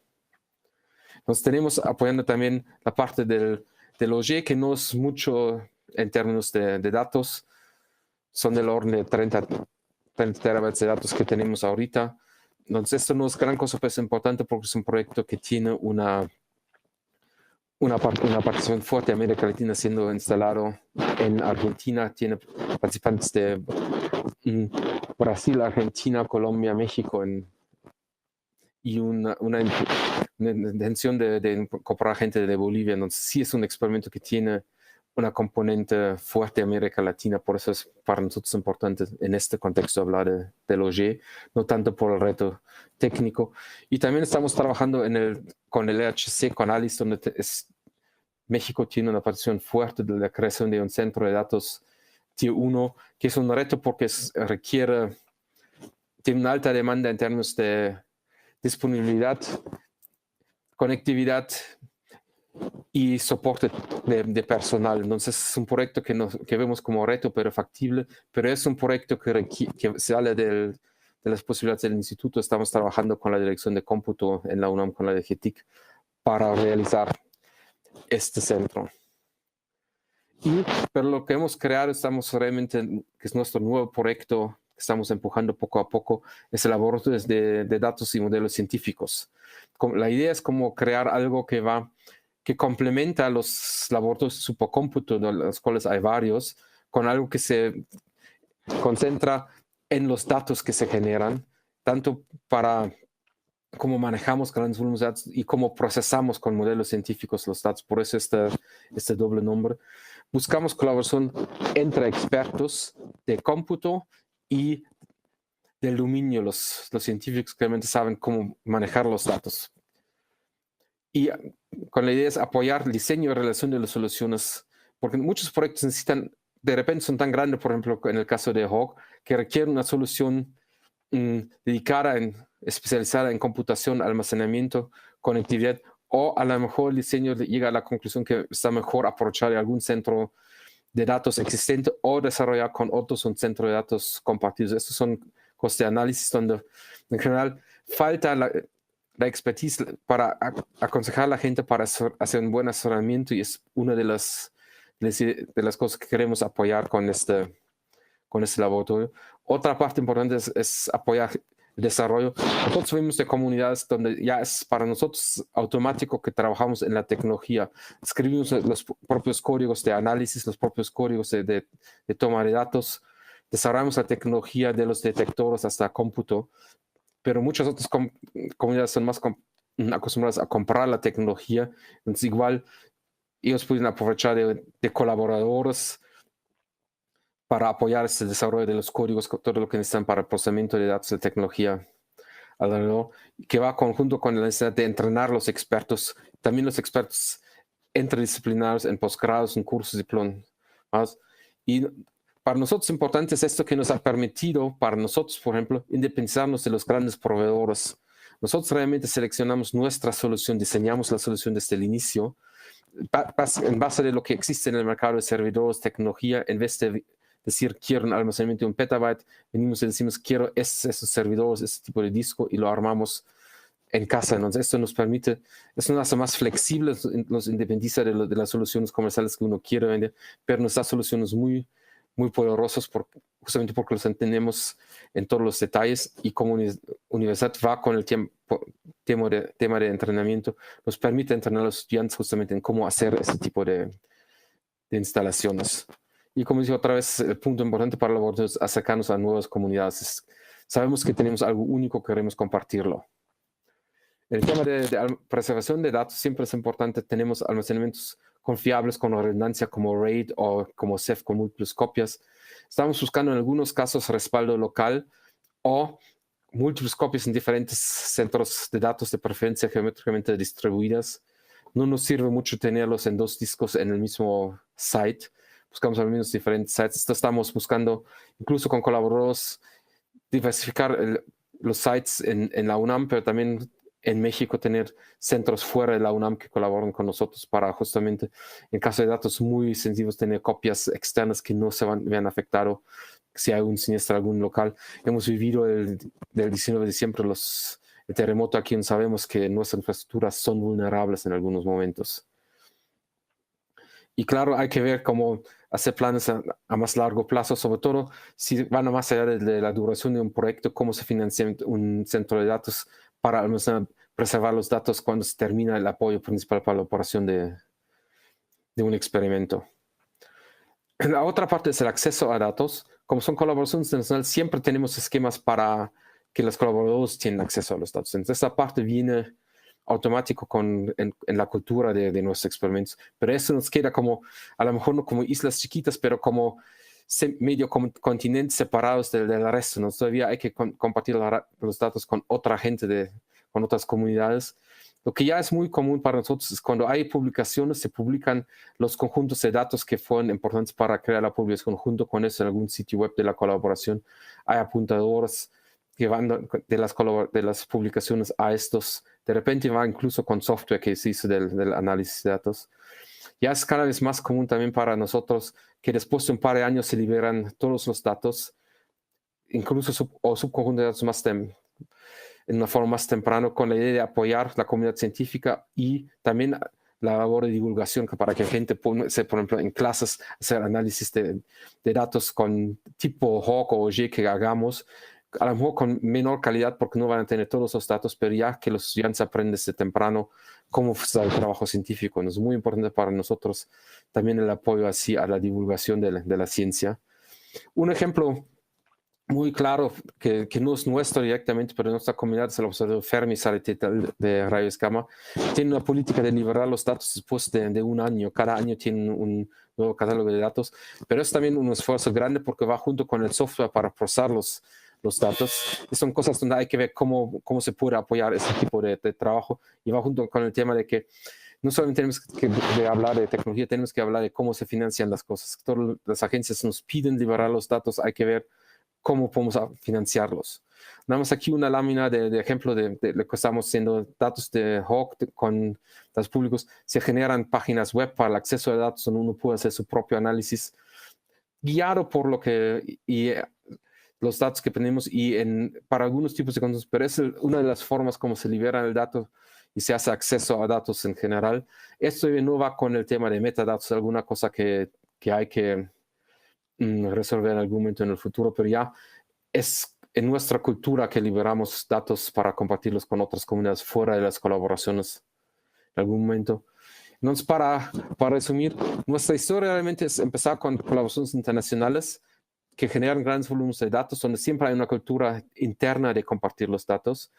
Nos tenemos apoyando también la parte del OG, que no es mucho en términos de datos, son del orden de 30 terabytes de datos que tenemos ahorita. Entonces esto no es gran cosa, pero es importante porque es un proyecto que tiene una participación fuerte de América Latina siendo instalado en Argentina. Tiene participantes de Brasil, Argentina, Colombia, México y una intención de incorporar gente de Bolivia. Entonces sí es un experimento que tiene una componente fuerte de América Latina, por eso es para nosotros importante en este contexto hablar del OG, no tanto por el reto técnico. Y también estamos trabajando con el EHC, con ALICE, donde México tiene una participación fuerte de la creación de un centro de datos Tier 1, que es un reto porque tiene una alta demanda en términos de disponibilidad, conectividad y soporte de personal. Entonces es un proyecto que vemos como reto, pero factible, pero es un proyecto que sale de las posibilidades del instituto. Estamos trabajando con la dirección de cómputo en la UNAM, con la de GETIC, para realizar este centro. Pero lo que hemos creado, que es nuestro nuevo proyecto que estamos empujando poco a poco, es el laboratorio de datos y modelos científicos. La idea es como crear algo que complementa a los laboratorios de supercómputo, de los cuales hay varios, con algo que se concentra en los datos que se generan, tanto para cómo manejamos grandes volúmenes de datos y cómo procesamos con modelos científicos los datos. Por eso este doble nombre. Buscamos colaboración entre expertos de cómputo y del dominio. Los científicos que realmente saben cómo manejar los datos. Y con la idea es apoyar el diseño y relación de las soluciones, porque muchos proyectos de repente son tan grandes, por ejemplo, en el caso de HAWC, que requieren una solución especializada en computación, almacenamiento, conectividad, o a lo mejor el diseño llega a la conclusión que está mejor aprovechar algún centro de datos existente o desarrollar con otros un centro de datos compartidos. Estos son cosas de análisis donde en general falta la expertise para aconsejar a la gente para hacer un buen asesoramiento, y es una de las cosas que queremos apoyar con este laboratorio. Otra parte importante es apoyar el desarrollo. Nosotros venimos de comunidades donde ya es para nosotros automático que trabajamos en la tecnología. Escribimos los propios códigos de análisis, los propios códigos de toma de datos. Desarrollamos la tecnología de los detectores hasta cómputo. Pero muchas otras comunidades son más acostumbradas a comprar la tecnología. Entonces igual ellos pueden aprovechar de colaboradores para apoyar este desarrollo de los códigos, todo lo que necesitan para el procesamiento de datos de tecnología alrededor, que va conjunto con la necesidad de entrenar los expertos, también los expertos interdisciplinarios en posgrados, en cursos, diplomas, Y para nosotros es importante es esto que nos ha permitido, para nosotros, por ejemplo, independizarnos de los grandes proveedores. Nosotros realmente seleccionamos nuestra solución, diseñamos la solución desde el inicio, en base de lo que existe en el mercado de servidores, tecnología. En vez de decir quiero un almacenamiento de 1 petabyte, venimos y decimos quiero esos servidores, este tipo de disco, y lo armamos en casa. Entonces esto nos permite, esto nos hace más flexibles, nos independiza de las soluciones comerciales que uno quiere vender, pero nos da soluciones muy poderosas justamente porque los entendemos en todos los detalles, y como universidad va con el tema de entrenamiento, nos permite entrenar a los estudiantes justamente en cómo hacer este tipo de instalaciones. Y como dije otra vez, el punto importante para el laboratorio es acercarnos a nuevas comunidades. Sabemos que tenemos algo único, queremos compartirlo. El tema de preservación de datos siempre es importante. Tenemos almacenamientos confiables con redundancia como RAID o como Ceph con múltiples copias. Estamos buscando en algunos casos respaldo local o múltiples copias en diferentes centros de datos, de preferencia geométricamente distribuidas. No nos sirve mucho tenerlos en 2 discos en el mismo site. Buscamos al menos diferentes sites. Estamos buscando, incluso con colaboradores, diversificar los sites en la UNAM, pero también en México tener centros fuera de la UNAM que colaboran con nosotros para justamente, en caso de datos muy sensitivos, tener copias externas que no se vean afectados si hay un siniestro en algún local. Hemos vivido del 19 de diciembre el terremoto aquí, donde sabemos que nuestras infraestructuras son vulnerables en algunos momentos. Y claro, hay que ver cómo hacer planes a más largo plazo, sobre todo si van a más allá de la duración de un proyecto, cómo se financia un centro de datos para preservar los datos cuando se termina el apoyo principal para la operación de un experimento. La otra parte es el acceso a datos. Como son colaboraciones internacionales, siempre tenemos esquemas para que los colaboradores tengan acceso a los datos. Entonces, esta parte viene automático en la cultura de nuestros experimentos. Pero eso nos queda como, a lo mejor no como islas chiquitas, pero como medio continentes separados del resto, ¿no? Todavía hay que compartir los datos con otra gente, con otras comunidades. Lo que ya es muy común para nosotros es cuando hay publicaciones, se publican los conjuntos de datos que fueron importantes para crear la publicación. Junto con eso, en algún sitio web de la colaboración, hay apuntadores que van de las publicaciones a estos. De repente va incluso con software que se hizo del análisis de datos. Ya es cada vez más común también para nosotros que después de un par de años se liberan todos los datos, incluso subconjuntos de datos en una forma más temprana, con la idea de apoyar la comunidad científica y también la labor de divulgación para que gente, por ejemplo, en clases, hacer análisis de datos con tipo HAWK o G que hagamos, a lo mejor con menor calidad porque no van a tener todos los datos, pero ya que los estudiantes aprenden desde temprano cómo está el trabajo científico. Es muy importante para nosotros también el apoyo así a la divulgación de la ciencia. Un ejemplo muy claro que no es nuestro directamente, pero nuestra comunidad es el Observatorio Fermi Satelital de rayos gamma. Tiene una política de liberar los datos después de un año. Cada año tienen un nuevo catálogo de datos, pero es también un esfuerzo grande porque va junto con el software para procesar los datos. Y son cosas donde hay que ver cómo se puede apoyar ese tipo de trabajo, y va junto con el tema de que no solamente tenemos que hablar de tecnología, tenemos que hablar de cómo se financian las cosas. Todas las agencias nos piden liberar los datos, hay que ver cómo podemos financiarlos. Damos aquí una lámina de ejemplo de lo que estamos haciendo. Datos de HAWK con datos públicos. Se generan páginas web para el acceso a datos donde uno puede hacer su propio análisis guiado por los datos que tenemos para algunos tipos de conceptos, pero es una de las formas como se libera el dato y se hace acceso a datos en general. Esto no va con el tema de metadatos, alguna cosa que hay que resolver en algún momento en el futuro, pero ya es en nuestra cultura que liberamos datos para compartirlos con otras comunidades fuera de las colaboraciones en algún momento. Entonces, para resumir, nuestra historia realmente es empezar con colaboraciones internacionales que generan grandes volúmenes de datos, donde siempre hay una cultura interna de compartir los datos.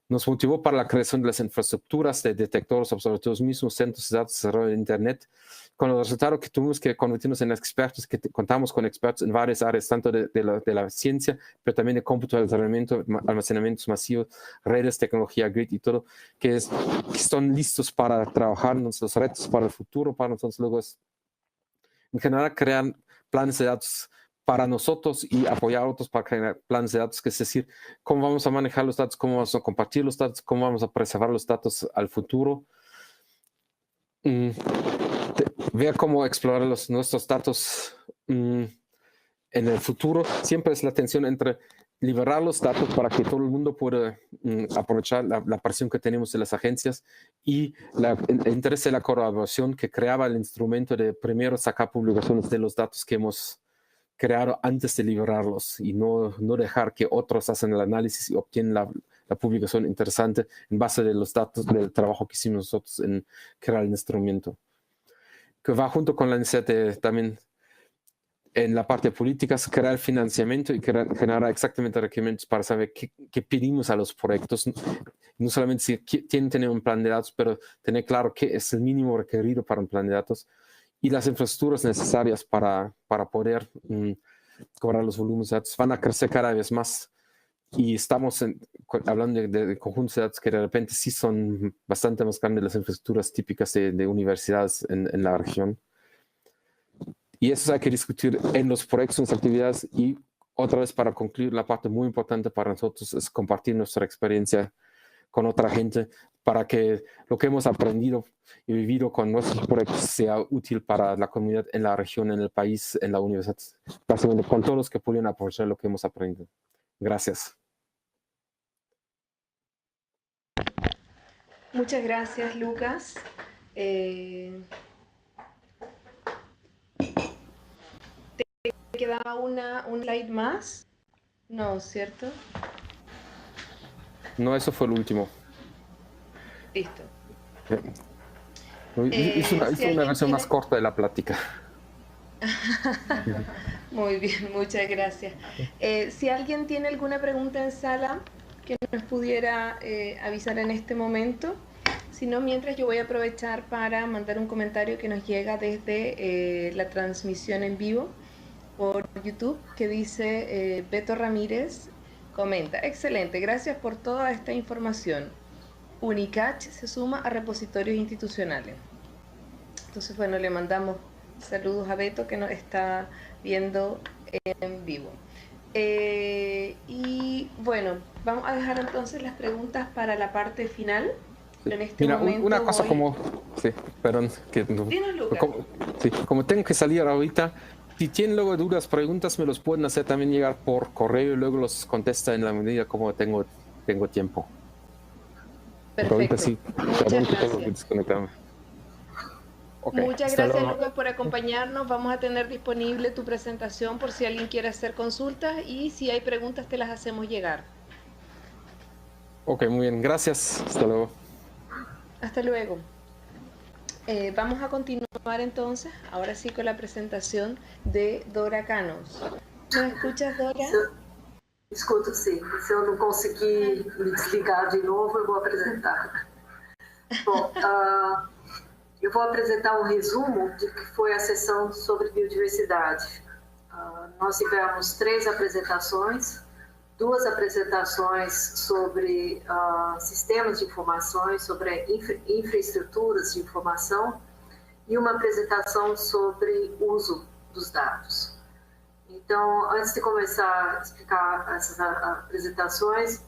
Nos motivó para la creación de las infraestructuras de detectores, observatorios mismos, centros de datos, desarrollo de Internet, con el resultado que tuvimos que convertirnos en expertos, que contamos con expertos en varias áreas, tanto de la ciencia, pero también de cómputo, almacenamientos masivos, redes, tecnología, grid y todo, que están listos para trabajar nuestros retos para el futuro, para nosotros luego en general planes de datos para nosotros y apoyar a otros para crear planes de datos, que es decir, cómo vamos a manejar los datos, cómo vamos a compartir los datos, cómo vamos a preservar los datos al futuro. Ver cómo explorar nuestros datos en el futuro. Siempre es la tensión entre liberar los datos para que todo el mundo pueda aprovechar la presión que tenemos de las agencias y el interés de la colaboración que creaba el instrumento de primero sacar publicaciones de los datos que hemos creado antes de liberarlos y no dejar que otros hacen el análisis y obtienen la publicación interesante en base de los datos del trabajo que hicimos nosotros en crear el instrumento. Que va junto con la iniciativa también en la parte de políticas, crear financiamiento y generar exactamente requerimientos para saber qué pedimos a los proyectos. No solamente si tienen que tener un plan de datos, pero tener claro qué es el mínimo requerido para un plan de datos y las infraestructuras necesarias para poder cobrar los volúmenes de datos. Van a crecer cada vez más y estamos hablando de conjuntos de datos que de repente sí son bastante más grandes las infraestructuras típicas de universidades en la región. Y eso hay que discutir en los proyectos, en las actividades y otra vez para concluir, la parte muy importante para nosotros es compartir nuestra experiencia con otra gente para que lo que hemos aprendido y vivido con nuestros proyectos sea útil para la comunidad en la región, en el país, en la universidad, básicamente con todos los que pudieran aprovechar lo que hemos aprendido. Gracias. Muchas gracias, Lucas. ¿Te quedaba un slide más? No, ¿cierto? No, eso fue el último. Listo. Hice una versión más corta de la plática. Muy bien, muchas gracias. Si alguien tiene alguna pregunta en sala que nos pudiera avisar en este momento, si no, mientras yo voy a aprovechar para mandar un comentario que nos llega desde la transmisión en vivo por YouTube, que dice Beto Ramírez, comenta: excelente, gracias por toda esta información. Unicach se suma a repositorios institucionales. Entonces, bueno, le mandamos saludos a Beto, que nos está viendo en vivo. Y bueno, vamos a dejar entonces las preguntas para la parte final. Sí. En este Mira, momento una cosa Sí, perdón. Como tengo que salir ahorita, si tienen luego dudas, preguntas, me los pueden hacer también llegar por correo y luego los contesta en la medida como tengo tiempo. Perfecto. Sí, muchas gracias. Okay, muchas gracias, Lucas, por acompañarnos. Vamos a tener disponible tu presentación por si alguien quiere hacer consultas y si hay preguntas te las hacemos llegar. Ok, muy bien. Gracias. Hasta luego. Hasta luego. Vamos a continuar entonces, ahora sí, con la presentación de Dora Canos. ¿Me escuchas, Dora? Escuto sim. Se eu não conseguir me desligar de novo, eu vou apresentar. Bom, eu vou apresentar um resumo de que foi a sessão sobre biodiversidade. Nós tivemos 3 apresentações, 2 apresentações sobre sistemas de informações, sobre infraestruturas de informação e uma apresentação sobre uso dos dados. Então, antes de começar a explicar essas apresentações,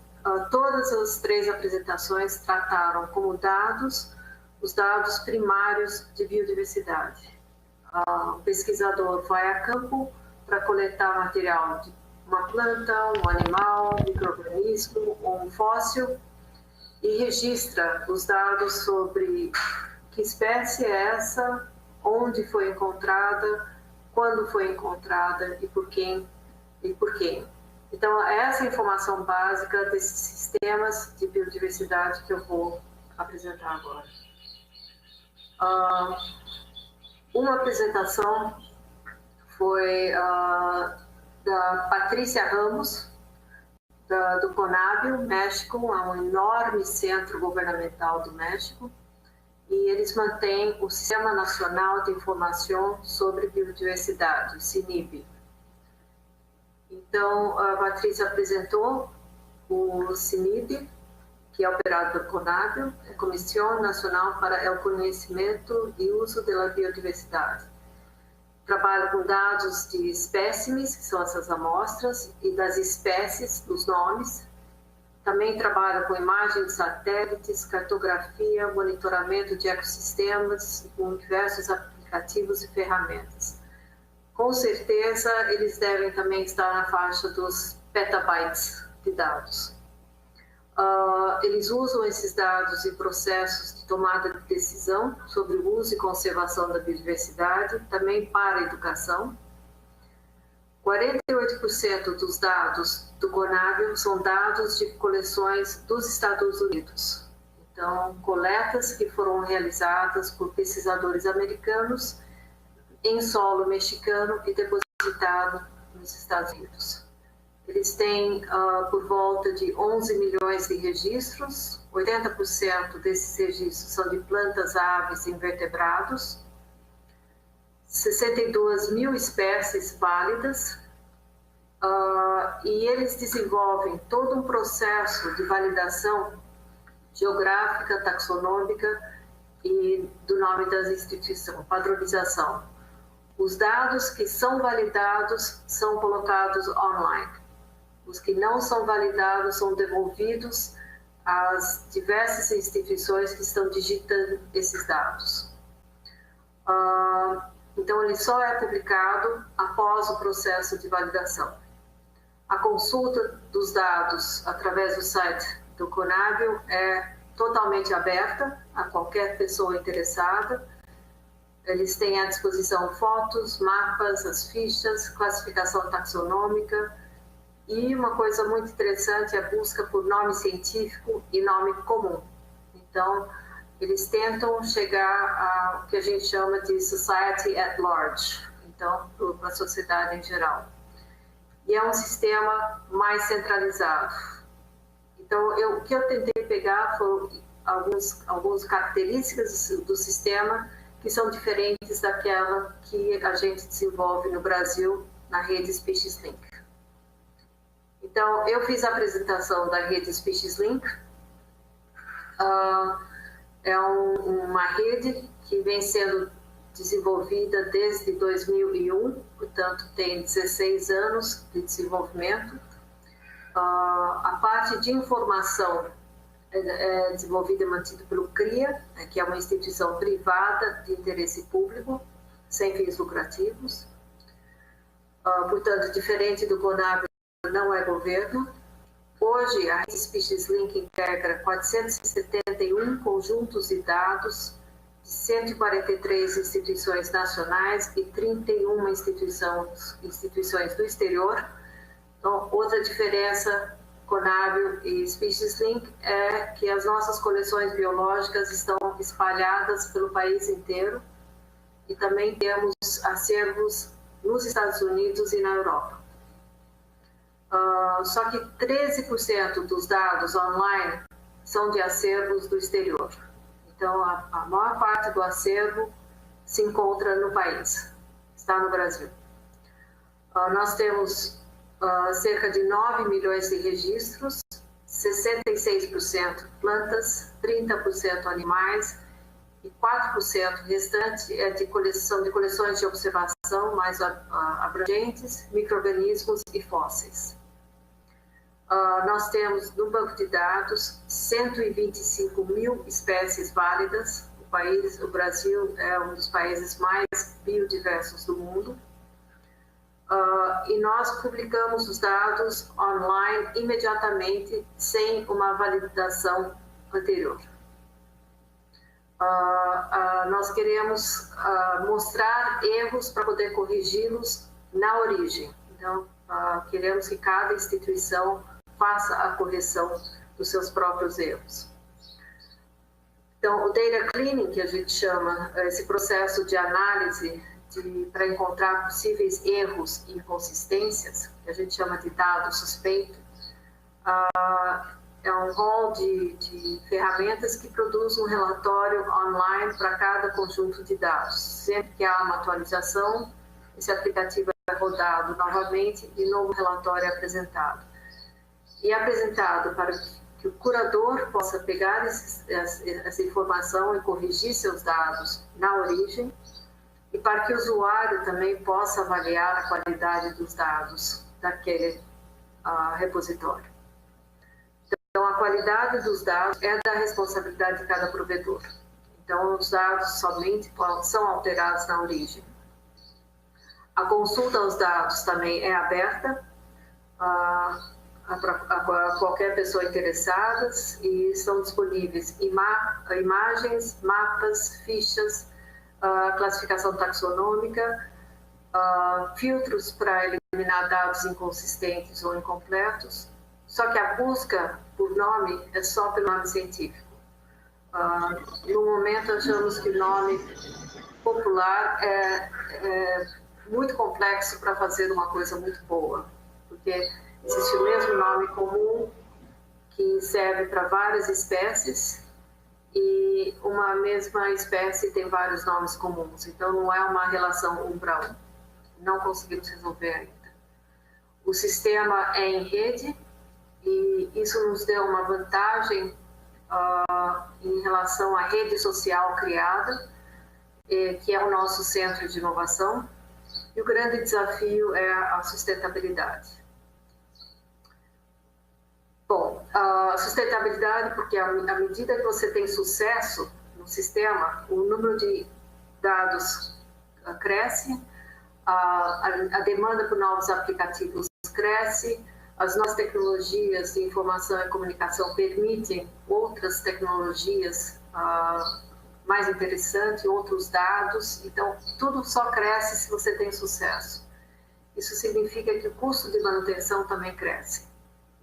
todas as 3 apresentações trataram como dados os dados primários de biodiversidade. O pesquisador vai a campo para coletar material de uma planta, um animal, um micro-organismo ou um fóssil e registra os dados sobre que espécie é essa, onde foi encontrada, quando foi encontrada e por quem. Então, essa é a informação básica desses sistemas de biodiversidade que eu vou apresentar agora. Uma apresentação foi da Patrícia Ramos, do CONABIO, México, é um enorme centro governamental do México, e eles mantêm o Sistema Nacional de Informação sobre Biodiversidade, o CINIB. Então, a Patrícia apresentou o CINIB, que é operado pelo CONABIO, a Comissão Nacional para o Conhecimento e Uso da Biodiversidade. trabalho com dados de espécimes, que são essas amostras, e das espécies, dos nomes. Também trabalho com imagem de satélites, cartografia, monitoramento de ecossistemas, com diversos aplicativos e ferramentas. Com certeza, eles devem também estar na faixa dos petabytes de dados. Eles usam esses dados em processos de tomada de decisão sobre o uso e conservação da biodiversidade, também para a educação. 48% dos dados do CONABIO são dados de coleções dos Estados Unidos. Então, coletas que foram realizadas por pesquisadores americanos em solo mexicano e depositado nos Estados Unidos. Eles têm por volta de 11 milhões de registros, 80% desses registros são de plantas, aves e invertebrados, 62 mil espécies válidas, e eles desenvolvem todo um processo de validação geográfica, taxonômica e do nome das instituições, padronização. Os dados que são validados são colocados online. Os que não são validados são devolvidos às diversas instituições que estão digitando esses dados. Então, ele só é publicado após o processo de validação. A consulta dos dados através do site do CONABIO é totalmente aberta a qualquer pessoa interessada. Eles têm à disposição fotos, mapas, as fichas, classificação taxonômica, e uma coisa muito interessante é a busca por nome científico e nome comum. Então, eles tentam chegar ao que a gente chama de society at large, então, para a sociedade em geral. E é um sistema mais centralizado. Então, o que eu tentei pegar foram algumas características do sistema que são diferentes daquela que a gente desenvolve no Brasil na rede Species-Link. Então, eu fiz a apresentação da rede Species-Link. É uma rede que vem sendo desenvolvida desde 2001, portanto, tem 16 anos de desenvolvimento. A parte de informação é desenvolvida e mantida pelo CRIA, que é uma instituição privada de interesse público, sem fins lucrativos. Portanto, diferente do CONABIO, não é governo. Hoje, a rede Species-Link integra 471 conjuntos de dados de 143 instituições nacionais e 31 instituições do exterior. Então, outra diferença, CONABIO e Species-Link, é que as nossas coleções biológicas estão espalhadas pelo país inteiro e também temos acervos nos Estados Unidos e na Europa. Só que 13% dos dados online são de acervos do exterior. Então, a maior parte do acervo se encontra no país, está no Brasil. Nós temos cerca de 9 milhões de registros, 66% plantas, 30% animais e 4% restante é de coleções de observação mais abrangentes, micro-organismos e fósseis. Nós temos no banco de dados 125 mil espécies válidas. O Brasil é um dos países mais biodiversos do mundo. E nós publicamos os dados online imediatamente, sem uma validação anterior. Nós queremos mostrar erros para poder corrigi-los na origem. Então, queremos que cada instituição faça a correção dos seus próprios erros. Então, o data cleaning, que a gente chama, esse processo de análise para encontrar possíveis erros e inconsistências, que a gente chama de dado suspeito, é um rol de ferramentas que produz um relatório online para cada conjunto de dados. Sempre que há uma atualização, esse aplicativo é rodado novamente e novo relatório é apresentado. E é apresentado para que o curador possa pegar essa informação e corrigir seus dados na origem, e para que o usuário também possa avaliar a qualidade dos dados daquele repositório. Então, a qualidade dos dados é da responsabilidade de cada provedor. Então, os dados somente são alterados na origem. A consulta aos dados também é aberta a qualquer pessoa interessada e estão disponíveis imagens, mapas, fichas, classificação taxonômica, filtros para eliminar dados inconsistentes ou incompletos, só que a busca por nome é só pelo nome científico. No momento, achamos que o nome popular é muito complexo para fazer uma coisa muito boa, porque existe o mesmo nome comum que serve para várias espécies e uma mesma espécie tem vários nomes comuns, então não é uma relação 1 para 1. Não conseguimos resolver ainda. O sistema é em rede e isso nos deu uma vantagem em relação à rede social criada, que é o nosso centro de inovação, e o grande desafio é a sustentabilidade. Bom, a sustentabilidade, porque à medida que você tem sucesso no sistema, o número de dados cresce, a demanda por novos aplicativos cresce, as novas tecnologias de informação e comunicação permitem outras tecnologias mais interessantes, outros dados, então tudo só cresce se você tem sucesso. Isso significa que o custo de manutenção também cresce.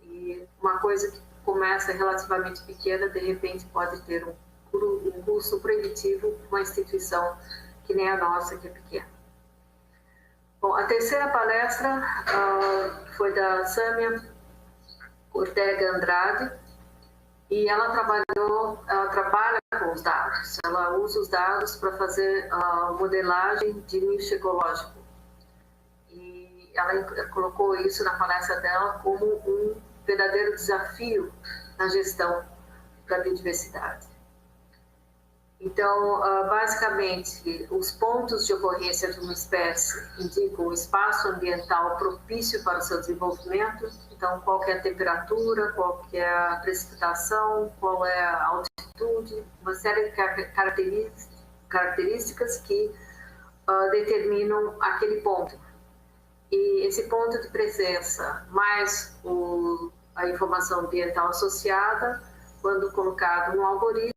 E uma coisa que começa relativamente pequena, de repente pode ter um custo proibitivo para uma instituição que nem a nossa, que é pequena. Bom, a terceira palestra foi da Sâmia Ortega Andrade, e ela trabalha com os dados, ela usa os dados para fazer modelagem de nicho ecológico. E ela colocou isso na palestra dela como um verdadeiro desafio na gestão da biodiversidade. Então, basicamente, os pontos de ocorrência de uma espécie indicam o espaço ambiental propício para o seu desenvolvimento. Então, qual é a temperatura, qual é a precipitação, qual é a altitude, uma série de características que determinam aquele ponto. E esse ponto de presença, mais a informação ambiental associada, quando colocado no algoritmo,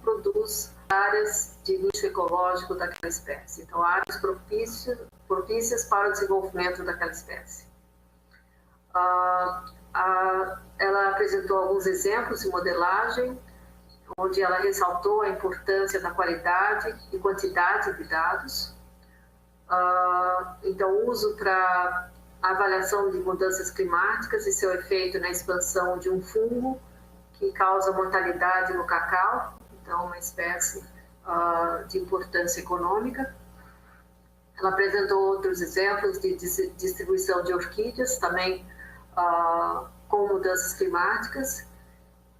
produz áreas de nicho ecológico daquela espécie. Então, áreas propícias para o desenvolvimento daquela espécie. Ela apresentou alguns exemplos de modelagem, onde ela ressaltou a importância da qualidade e quantidade de dados. Então, uso para avaliação de mudanças climáticas e seu efeito na expansão de um fungo que causa mortalidade no cacau, então uma espécie de importância econômica. Ela apresentou outros exemplos de distribuição de orquídeas, também com mudanças climáticas,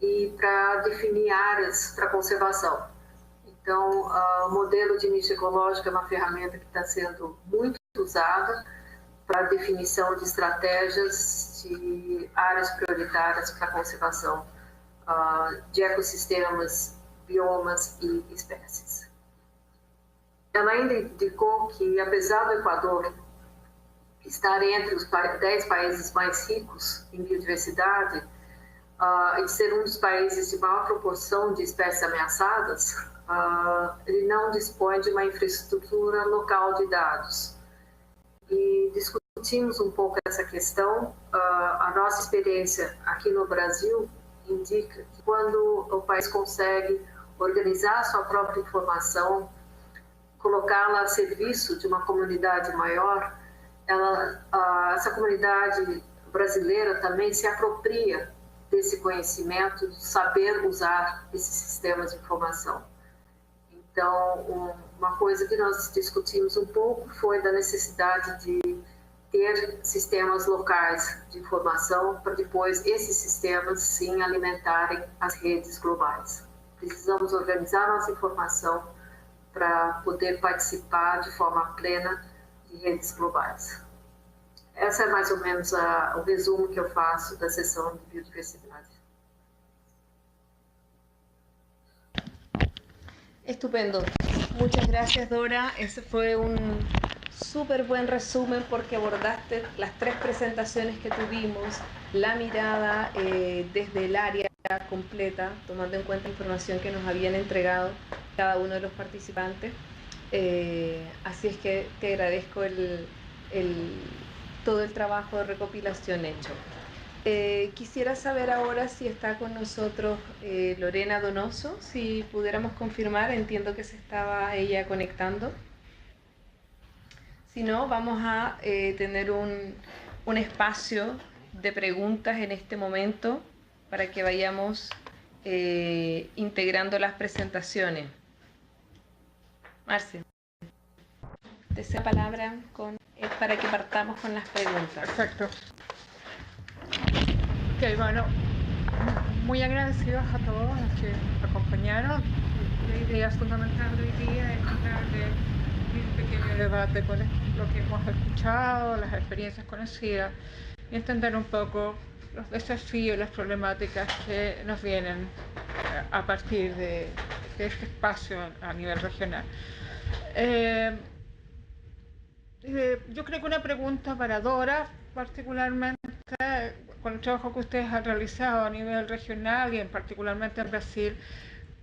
e para definir áreas para conservação. Então, o modelo de nicho ecológico é uma ferramenta que está sendo muito usada para a definição de estratégias de áreas prioritárias para a conservação de ecossistemas, biomas e espécies. Ela ainda indicou que, apesar do Equador estar entre os 10 países mais ricos em biodiversidade e ser um dos países de maior proporção de espécies ameaçadas, ele não dispõe de uma infraestrutura local de dados. E discutimos um pouco essa questão. A nossa experiência aqui no Brasil indica que quando o país consegue organizar a sua própria informação, colocá-la a serviço de uma comunidade maior, essa comunidade brasileira também se apropria desse conhecimento, de saber usar esses sistemas de informação. Então, uma coisa que nós discutimos um pouco foi da necessidade de ter sistemas locais de informação para depois esses sistemas, sim, alimentarem as redes globais. Precisamos organizar nossa informação para poder participar de forma plena de redes globais. Essa é mais ou menos o resumo que eu faço da sessão de biodiversidade. Estupendo. Muchas gracias, Dora. Ese fue un súper buen resumen porque abordaste las 3 presentaciones que tuvimos, la mirada desde el área completa, tomando en cuenta la información que nos habían entregado cada uno de los participantes. Así es que te agradezco todo el trabajo de recopilación hecho. Quisiera saber ahora si está con nosotros Lorena Donoso, si pudiéramos confirmar, entiendo que se estaba ella conectando. Si no, vamos a tener un espacio de preguntas en este momento para que vayamos integrando las presentaciones. Marcia, desea palabra para que partamos con las preguntas. Perfecto. Ok, bueno, muy agradecidos a todos los que nos acompañaron. La idea fundamental de hoy día es tratar de un pequeño debate con lo que hemos escuchado, las experiencias conocidas y entender un poco los desafíos y las problemáticas que nos vienen a partir de este espacio a nivel regional. Yo creo que una pregunta para Dora, particularmente con el trabajo que ustedes han realizado a nivel regional y particularmente en Brasil,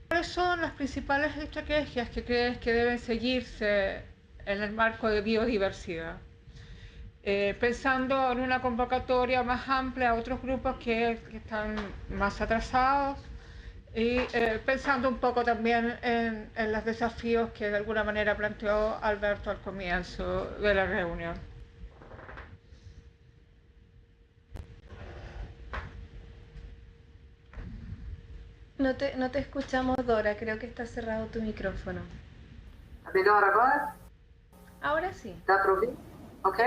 ¿cuáles son las principales estrategias que crees que deben seguirse en el marco de biodiversidad? Pensando en una convocatoria más amplia a otros grupos que están más atrasados y pensando un poco también en los desafíos que de alguna manera planteó Alberto al comienzo de la reunión. No te escuchamos, Dora, creo que está cerrado tu micrófono. Melhor agora? Ahora sí. Dá para ouvir? Ok?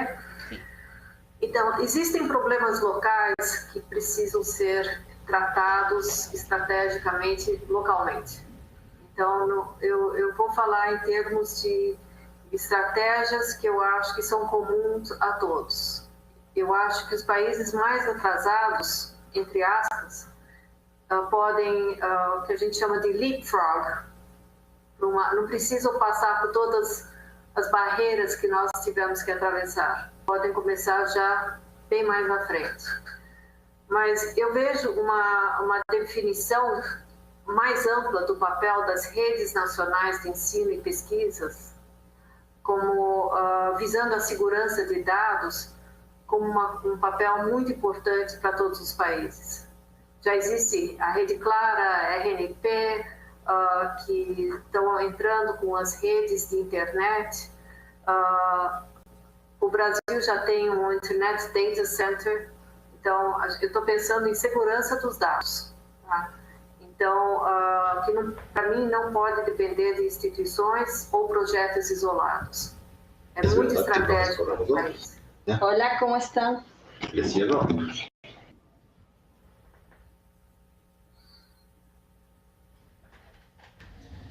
Sim. Então, existem problemas locais que precisam ser tratados estrategicamente localmente. Então, eu vou falar em termos de estratégias que eu acho que são comuns a todos. Eu acho que os países mais atrasados, entre aspas, podem, que a gente chama de leapfrog, não precisam passar por todas as barreiras que nós tivemos que atravessar. Podem começar já bem mais na frente. Mas eu vejo uma definição mais ampla do papel das redes nacionais de ensino e pesquisas, como visando a segurança de dados, como um papel muito importante para todos os países. Já existe a Rede Clara, a RNP, que estão entrando com as redes de internet. O Brasil já tem um Internet Data Center, então eu estou pensando em segurança dos dados. Tá? Então, que para mim não pode depender de instituições ou projetos isolados. É muito estratégico para o país. Olá, como estão?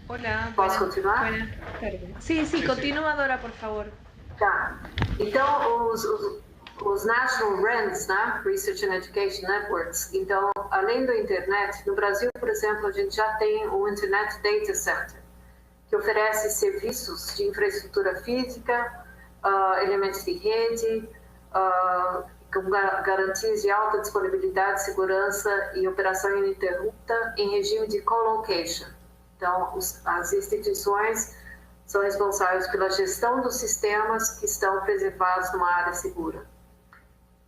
Olá. Posso continuar? Sim, continua, Dora, por favor. Tá. Então, os National RANDs, né? Research and Education Networks, então, além da internet, no Brasil, por exemplo, a gente já tem o Internet Data Center, que oferece serviços de infraestrutura física, elementos de rede, com garantias de alta disponibilidade, segurança e operação ininterrupta em regime de co-location. Então, as instituições são responsáveis pela gestão dos sistemas que estão preservados numa área segura.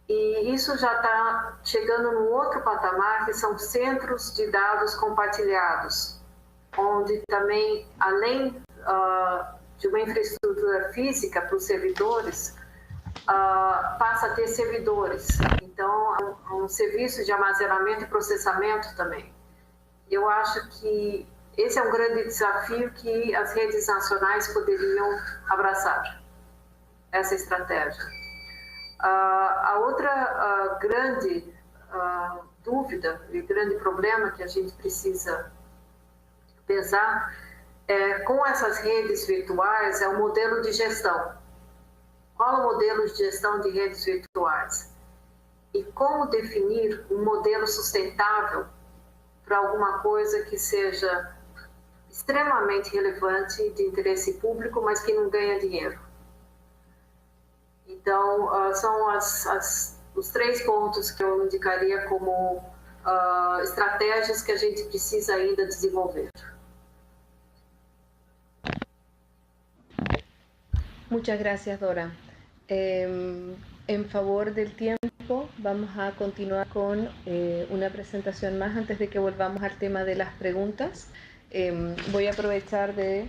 E isso já está chegando num outro patamar, que são centros de dados compartilhados, onde também, além de uma infraestrutura física para os servidores, passa a ter servidores. Então, um serviço de armazenamento e processamento também. Eu acho que esse é um grande desafio que as redes nacionais poderiam abraçar, essa estratégia. A outra grande dúvida e grande problema que a gente precisa pensar com essas redes virtuais é o modelo de gestão. Qual é o modelo de gestão de redes virtuais? E como definir um modelo sustentável para alguma coisa que seja extremamente relevante, de interesse público, mas que não ganha dinheiro. Então, são os 3 pontos que eu indicaria como estratégias que a gente precisa ainda desenvolver. Muchas gracias, Dora. En favor del tiempo, vamos a continuar con una presentación más antes de que volvamos al tema de las preguntas. Voy a aprovechar de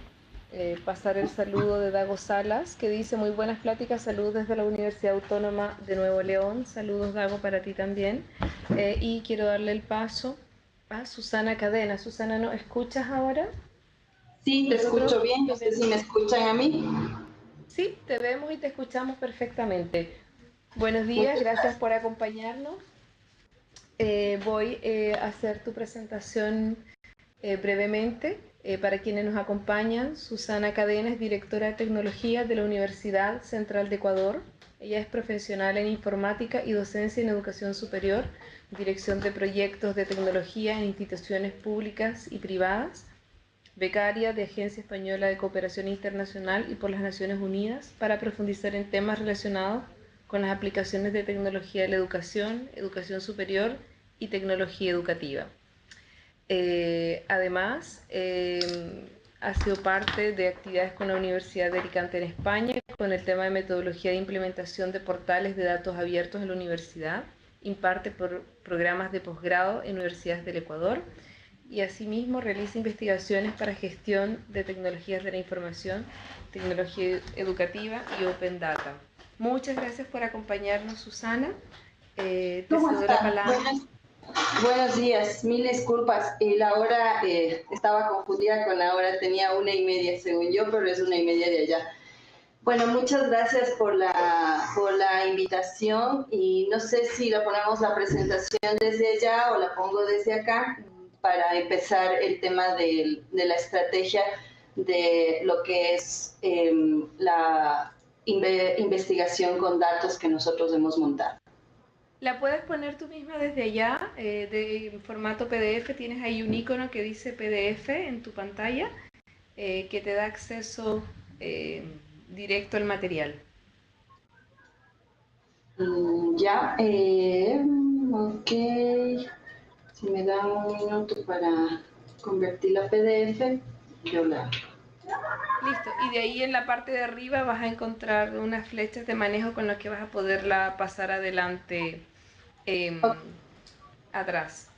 pasar el saludo de Dago Salas, que dice: muy buenas pláticas, saludos desde la Universidad Autónoma de Nuevo León. Saludos, Dago, para ti también. Y quiero darle el paso a Susana Cadena. Susana, ¿nos escuchas ahora? Sí, te escucho bien. No sé si me escuchan a mí. Sí, te vemos y te escuchamos perfectamente. Buenos días, gracias por acompañarnos. Voy a hacer tu presentación brevemente. Para quienes nos acompañan, Susana Cadena es directora de tecnología de la Universidad Central de Ecuador. Ella es profesional en informática y docencia en educación superior, dirección de proyectos de tecnología en instituciones públicas y privadas, becaria de Agencia Española de Cooperación Internacional y por las Naciones Unidas para profundizar en temas relacionados con las aplicaciones de tecnología de la educación, educación superior y tecnología educativa. Además, ha sido parte de actividades con la Universidad de Alicante en España, con el tema de metodología de implementación de portales de datos abiertos en la universidad, imparte por programas de posgrado en universidades del Ecuador y asimismo realiza investigaciones para gestión de tecnologías de la información, tecnología educativa y Open Data. Muchas gracias por acompañarnos, Susana. Te cedo la palabra. Buenos días, mil disculpas. La hora estaba confundida con la hora, tenía 1:30 según yo, pero es 1:30 de allá. Bueno, muchas gracias por la invitación y no sé si la ponemos la presentación desde allá o la pongo desde acá para empezar el tema de la estrategia de lo que es la investigación con datos que nosotros hemos montado. La puedes poner tú misma desde allá, de formato PDF. Tienes ahí un icono que dice PDF en tu pantalla, que te da acceso directo al material. Ya, ok. Si me da un minuto para convertir la PDF, yo la... Listo, y de ahí en la parte de arriba vas a encontrar unas flechas de manejo con las que vas a poderla pasar adelante atrás.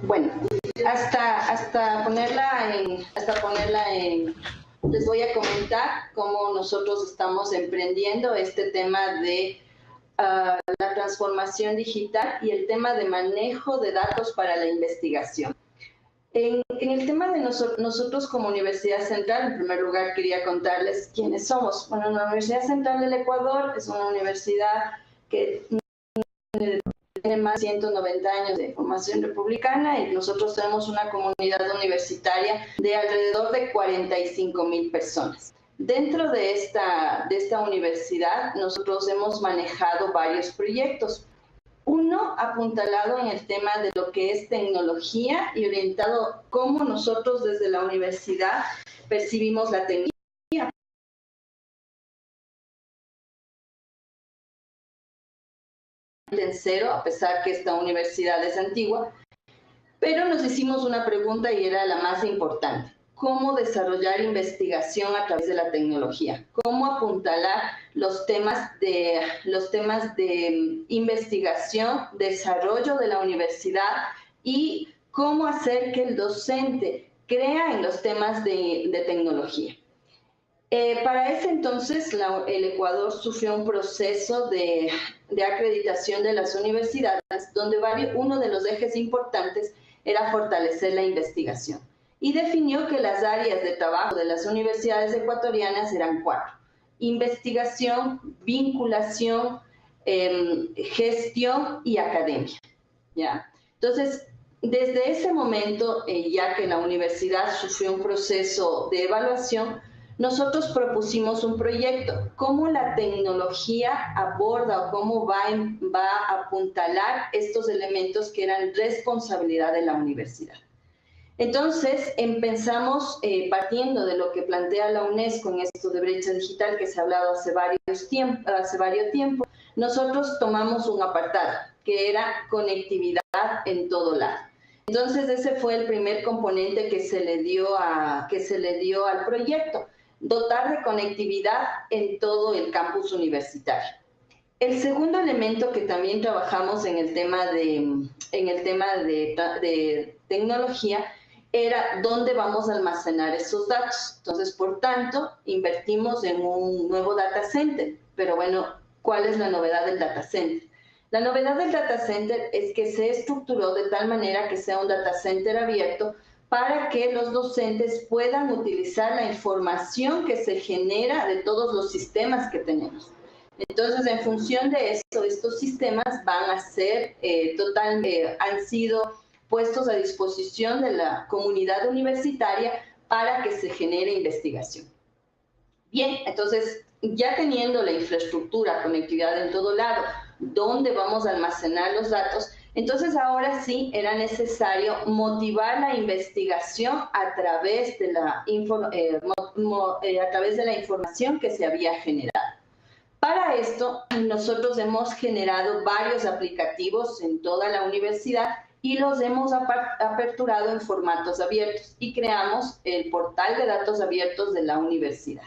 Bueno, hasta ponerla en, les voy a comentar cómo nosotros estamos emprendiendo este tema de la transformación digital y el tema de manejo de datos para la investigación. En el tema de nosotros como Universidad Central, en primer lugar quería contarles quiénes somos. Bueno, la Universidad Central del Ecuador es una universidad que tiene más de 190 años de formación republicana y nosotros tenemos una comunidad universitaria de alrededor de 45,000 personas. Dentro de esta universidad nosotros hemos manejado varios proyectos. Uno apuntalado en el tema de lo que es tecnología y orientado cómo nosotros desde la universidad percibimos la tecnología. En cero, a pesar que esta universidad es antigua, pero nos hicimos una pregunta y era la más importante. ¿Cómo desarrollar investigación a través de la tecnología? ¿Cómo apuntalar los temas de investigación, desarrollo de la universidad y cómo hacer que el docente crea en los temas de tecnología? Para ese entonces, el Ecuador sufrió un proceso de acreditación de las universidades, donde uno de los ejes importantes era fortalecer la investigación. y definió que las áreas de trabajo de las universidades ecuatorianas eran 4: investigación, vinculación, gestión y academia, ¿ya? Entonces, desde ese momento, ya que la universidad sufrió un proceso de evaluación, nosotros propusimos un proyecto, cómo la tecnología aborda o cómo va a apuntalar estos elementos que eran responsabilidad de la universidad. Entonces, empezamos partiendo de lo que plantea la UNESCO en esto de brecha digital que se ha hablado hace varios tiempos, nosotros tomamos un apartado que era conectividad en todo lado. Entonces, ese fue el primer componente que se le dio al proyecto, dotar de conectividad en todo el campus universitario. El segundo elemento que también trabajamos en el tema de tecnología era dónde vamos a almacenar esos datos. Entonces, por tanto, invertimos en un nuevo data center. Pero bueno, ¿cuál es la novedad del data center? La novedad del data center es que se estructuró de tal manera que sea un data center abierto para que los docentes puedan utilizar la información que se genera de todos los sistemas que tenemos. Entonces, en función de eso, estos sistemas van a ser han sido puestos a disposición de la comunidad universitaria para que se genere investigación. Bien, entonces, ya teniendo la infraestructura, conectividad en todo lado, dónde vamos a almacenar los datos, entonces ahora sí era necesario motivar la investigación a través de la información que se había generado. Para esto, nosotros hemos generado varios aplicativos en toda la universidad y los hemos aperturado en formatos abiertos y creamos el portal de datos abiertos de la universidad.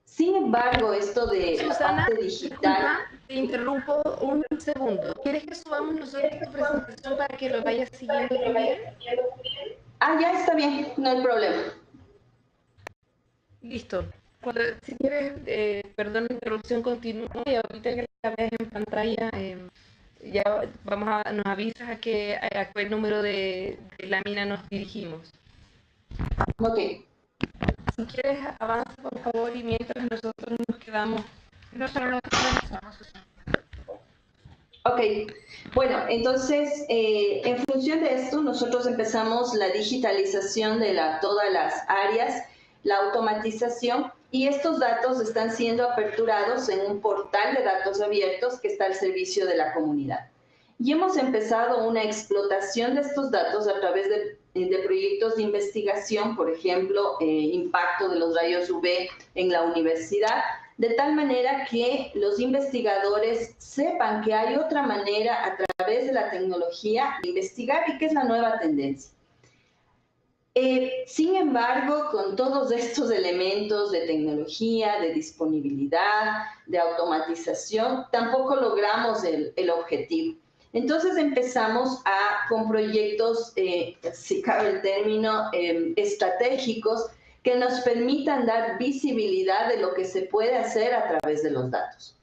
Sin embargo, esto de Susana, la parte digital... disculpa, te interrumpo un segundo. ¿Quieres que subamos nosotros tu presentación para que lo vayas siguiendo bien? Ah, ya está bien, no hay problema. Listo. Si quieres, perdón la interrupción, continúa y ahorita que la veas en pantalla, ya nos avisas a qué número de lámina nos dirigimos. Ok. Si quieres, avanza por favor y mientras nosotros nos quedamos. Nosotros lo realizamos. Ok, bueno, entonces, en función de esto, nosotros empezamos la digitalización de todas las áreas, la automatización, y estos datos están siendo aperturados en un portal de datos abiertos que está al servicio de la comunidad. Y hemos empezado una explotación de estos datos a través de proyectos de investigación, por ejemplo, impacto de los rayos UV en la universidad, de tal manera que los investigadores sepan que hay otra manera a través de la tecnología de investigar y que es la nueva tendencia. Sin embargo, con todos estos elementos de tecnología, de disponibilidad, de automatización, tampoco logramos el objetivo. Entonces empezamos con proyectos, si cabe el término, estratégicos, que nos permitan dar visibilidad de lo que se puede hacer a través de los datos.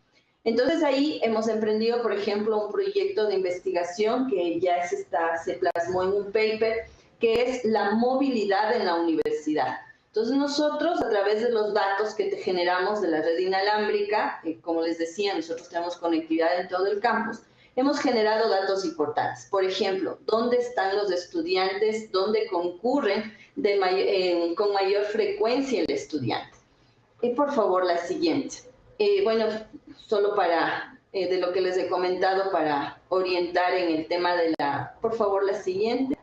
Entonces ahí hemos emprendido, por ejemplo, un proyecto de investigación que ya se plasmó en un paper, que es la movilidad en la universidad. Entonces nosotros, a través de los datos que generamos de la red inalámbrica, como les decía, nosotros tenemos conectividad en todo el campus, hemos generado datos importantes. Por ejemplo, ¿dónde están los estudiantes? ¿Dónde concurren con mayor frecuencia el estudiante? Por favor, la siguiente. Bueno, solo de lo que les he comentado para orientar en el tema de por favor, la siguiente.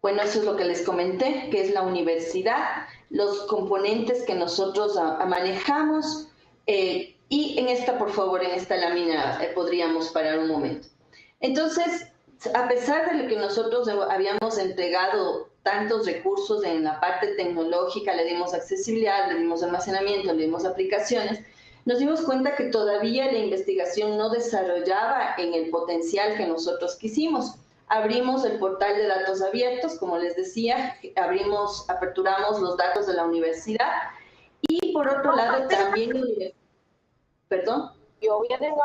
Bueno, eso es lo que les comenté, que es la universidad, los componentes que nosotros manejamos, y en esta, por favor, en esta lámina podríamos parar un momento. Entonces, a pesar de lo que nosotros habíamos entregado tantos recursos en la parte tecnológica, le dimos accesibilidad, le dimos almacenamiento, le dimos aplicaciones, nos dimos cuenta que todavía la investigación no desarrollaba en el potencial que nosotros quisimos. Abrimos el portal de datos abiertos, como les decía, aperturamos los datos de la universidad y por otro lado también... ¿Perdón? Yo voy a dejar...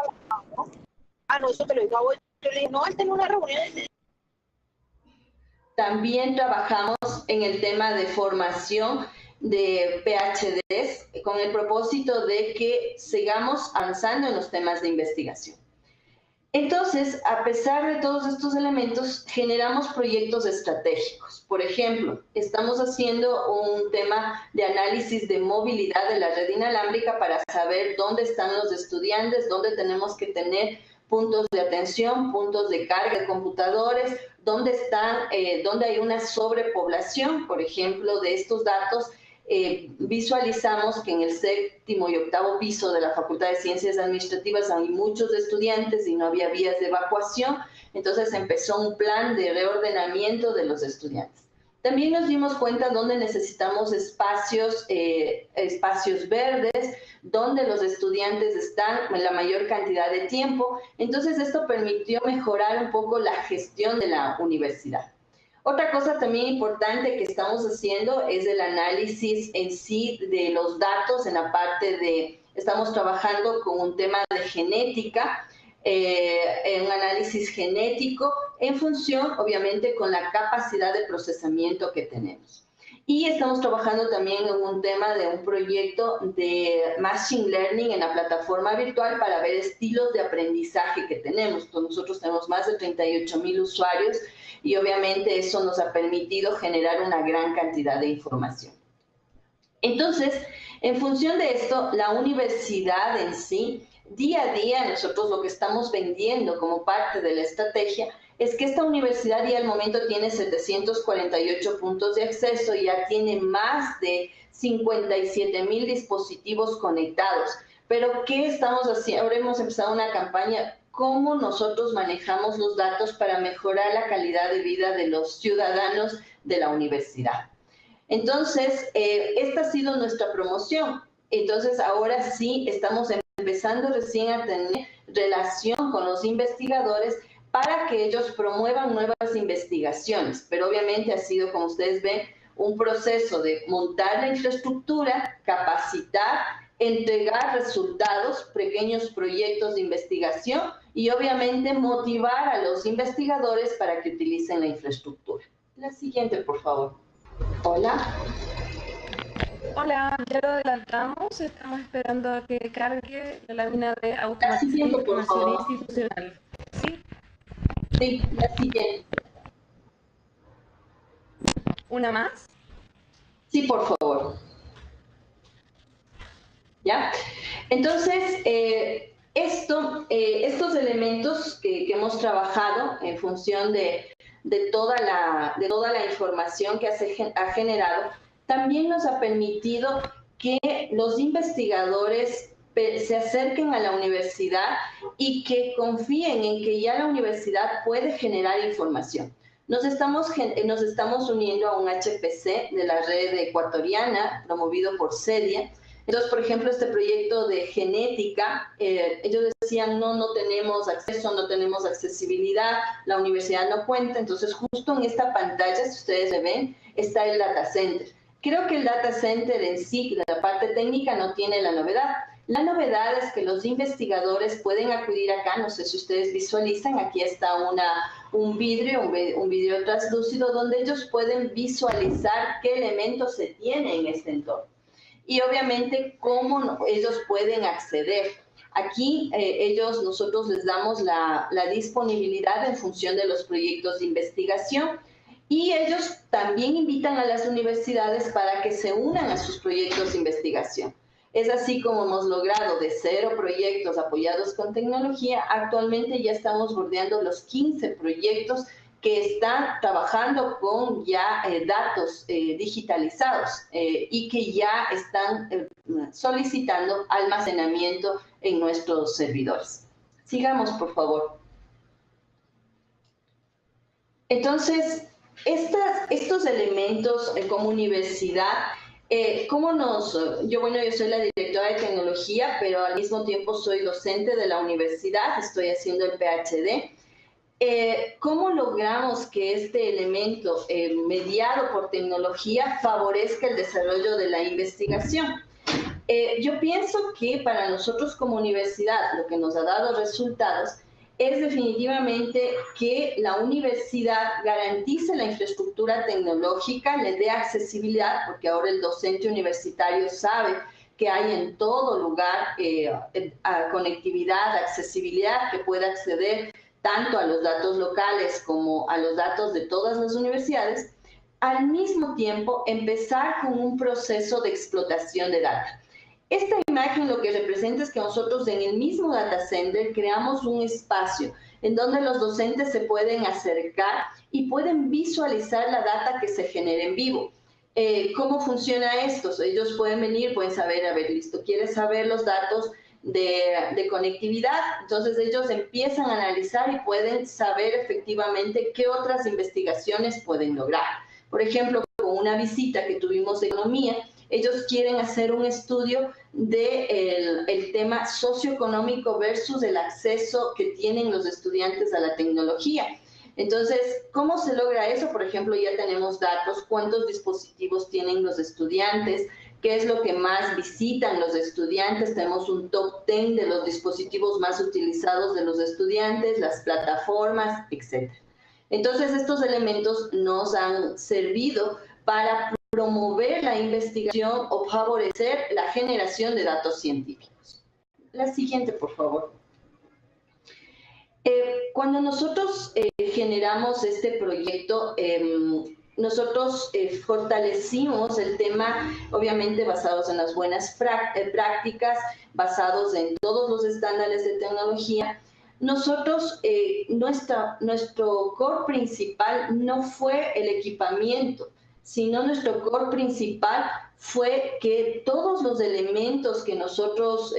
Ah, no, eso te lo digo a vos. Yo le dije, no, él tiene una reunión. también trabajamos en el tema de formación de PhDs con el propósito de que sigamos avanzando en los temas de investigación. Entonces, a pesar de todos estos elementos, generamos proyectos estratégicos. Por ejemplo, estamos haciendo un tema de análisis de movilidad de la red inalámbrica para saber dónde están los estudiantes, dónde tenemos que tener puntos de atención, puntos de carga de computadores, dónde hay una sobrepoblación, por ejemplo, de estos datos. Visualizamos que en el 7º y 8º piso de la Facultad de Ciencias Administrativas hay muchos estudiantes y no había vías de evacuación, entonces empezó un plan de reordenamiento de los estudiantes. También nos dimos cuenta donde necesitamos espacios verdes, donde los estudiantes están en la mayor cantidad de tiempo, entonces esto permitió mejorar un poco la gestión de la universidad. Otra cosa también importante que estamos haciendo es el análisis en sí de los datos en la parte de, estamos trabajando con un tema de genética, un análisis genético en función, obviamente, con la capacidad de procesamiento que tenemos. Y estamos trabajando también en un tema de un proyecto de Machine Learning en la plataforma virtual para ver estilos de aprendizaje que tenemos. Entonces, nosotros tenemos más de 38,000 usuarios y obviamente eso nos ha permitido generar una gran cantidad de información. Entonces, en función de esto, la universidad en sí, día a día, nosotros lo que estamos vendiendo como parte de la estrategia es que esta universidad ya al momento tiene 748 puntos de acceso y ya tiene más de 57,000 dispositivos conectados. Pero, ¿qué estamos haciendo? Ahora hemos empezado una campaña, ¿cómo nosotros manejamos los datos para mejorar la calidad de vida de los ciudadanos de la universidad? Entonces, esta ha sido nuestra promoción. Entonces, ahora sí estamos empezando recién a tener relación con los investigadores para que ellos promuevan nuevas investigaciones. Pero obviamente ha sido, como ustedes ven, un proceso de montar la infraestructura, capacitar, entregar resultados, pequeños proyectos de investigación y obviamente motivar a los investigadores para que utilicen la infraestructura. La siguiente, por favor. Hola. Hola, ya lo adelantamos, estamos esperando a que cargue la lámina de automatización de información institucional. ¿Sí? Sí, la siguiente. ¿Una más? Sí, por favor. ¿Ya? Entonces, estos elementos que hemos trabajado en función de toda la información que ha generado, también nos ha permitido que los investigadores se acerquen a la universidad y que confíen en que ya la universidad puede generar información. Nos estamos uniendo a un HPC de la red ecuatoriana, promovido por CEDIA. Entonces, por ejemplo, este proyecto de genética, ellos decían, no tenemos acceso, no tenemos accesibilidad, la universidad no cuenta. Entonces, justo en esta pantalla, si ustedes me ven, está el data center. Creo que el data center en sí, la parte técnica, no tiene la novedad. La novedad es que los investigadores pueden acudir acá, no sé si ustedes visualizan, aquí está un vidrio translúcido donde ellos pueden visualizar qué elementos se tienen en este entorno. Y obviamente cómo ellos pueden acceder. Aquí nosotros les damos la disponibilidad en función de los proyectos de investigación y ellos también invitan a las universidades para que se unan a sus proyectos de investigación. Es así como hemos logrado de 0 proyectos apoyados con tecnología, actualmente ya estamos bordeando los 15 proyectos que están trabajando con ya datos digitalizados y que ya están solicitando almacenamiento en nuestros servidores. Sigamos, por favor. Entonces, estos elementos como universidad, yo soy la directora de tecnología, pero al mismo tiempo soy docente de la universidad, estoy haciendo el PhD. ¿Cómo logramos que este elemento mediado por tecnología favorezca el desarrollo de la investigación? Yo pienso que para nosotros como universidad lo que nos ha dado resultados es definitivamente que la universidad garantice la infraestructura tecnológica, le dé accesibilidad, porque ahora el docente universitario sabe que hay en todo lugar conectividad, accesibilidad, que pueda acceder tanto a los datos locales como a los datos de todas las universidades, al mismo tiempo empezar con un proceso de explotación de data. Esta imagen lo que representa es que nosotros en el mismo data center creamos un espacio en donde los docentes se pueden acercar y pueden visualizar la data que se genera en vivo. ¿Cómo funciona esto? Ellos pueden venir, pueden saber, a ver, listo, ¿quieres saber los datos de conectividad? Entonces ellos empiezan a analizar y pueden saber efectivamente qué otras investigaciones pueden lograr. Por ejemplo, con una visita que tuvimos de economía, ellos quieren hacer un estudio del tema socioeconómico versus el acceso que tienen los estudiantes a la tecnología. Entonces, ¿cómo se logra eso? Por ejemplo, ya tenemos datos, cuántos dispositivos tienen los estudiantes, qué es lo que más visitan los estudiantes, tenemos un top 10 de los dispositivos más utilizados de los estudiantes, las plataformas, etc. Entonces, estos elementos nos han servido para promover la investigación o favorecer la generación de datos científicos. La siguiente, por favor. Cuando nosotros generamos este proyecto, nosotros fortalecimos el tema, obviamente basados en las buenas prácticas, basados en todos los estándares de tecnología. Nosotros, nuestro core principal no fue el equipamiento, sino nuestro core principal fue que todos los elementos que nosotros,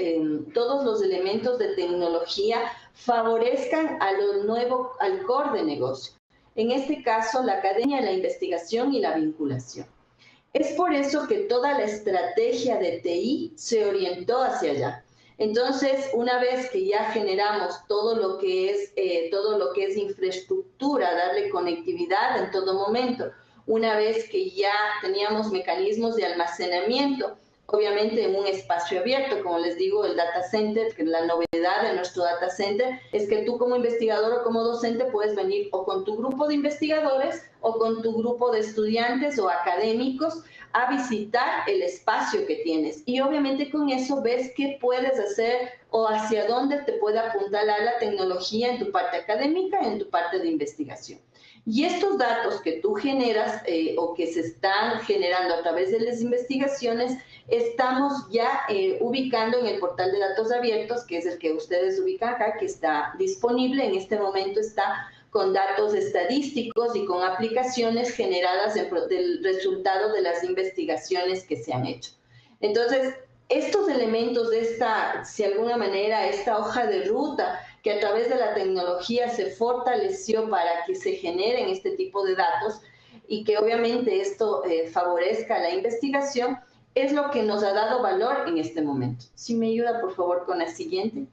todos los elementos de tecnología favorezcan a lo nuevo, al core de negocio. En este caso, la academia, la investigación y la vinculación. Es por eso que toda la estrategia de TI se orientó hacia allá. Entonces, una vez que ya generamos todo lo que es infraestructura, darle conectividad en todo momento, una vez que ya teníamos mecanismos de almacenamiento, obviamente en un espacio abierto, como les digo, el data center, que la novedad de nuestro data center es que tú como investigador o como docente puedes venir o con tu grupo de investigadores o con tu grupo de estudiantes o académicos a visitar el espacio que tienes. Y obviamente con eso ves qué puedes hacer o hacia dónde te puede apuntalar la tecnología en tu parte académica y en tu parte de investigación. Y estos datos que tú generas o que se están generando a través de las investigaciones, estamos ya ubicando en el portal de datos abiertos, que es el que ustedes ubican acá, que está disponible. En este momento está con datos estadísticos y con aplicaciones generadas del resultado de las investigaciones que se han hecho. Entonces, estos elementos de esta, si de alguna manera, esta hoja de ruta que a través de la tecnología se fortaleció para que se generen este tipo de datos y que obviamente esto favorezca la investigación, es lo que nos ha dado valor en este momento. Si me ayuda, por favor, con la siguiente.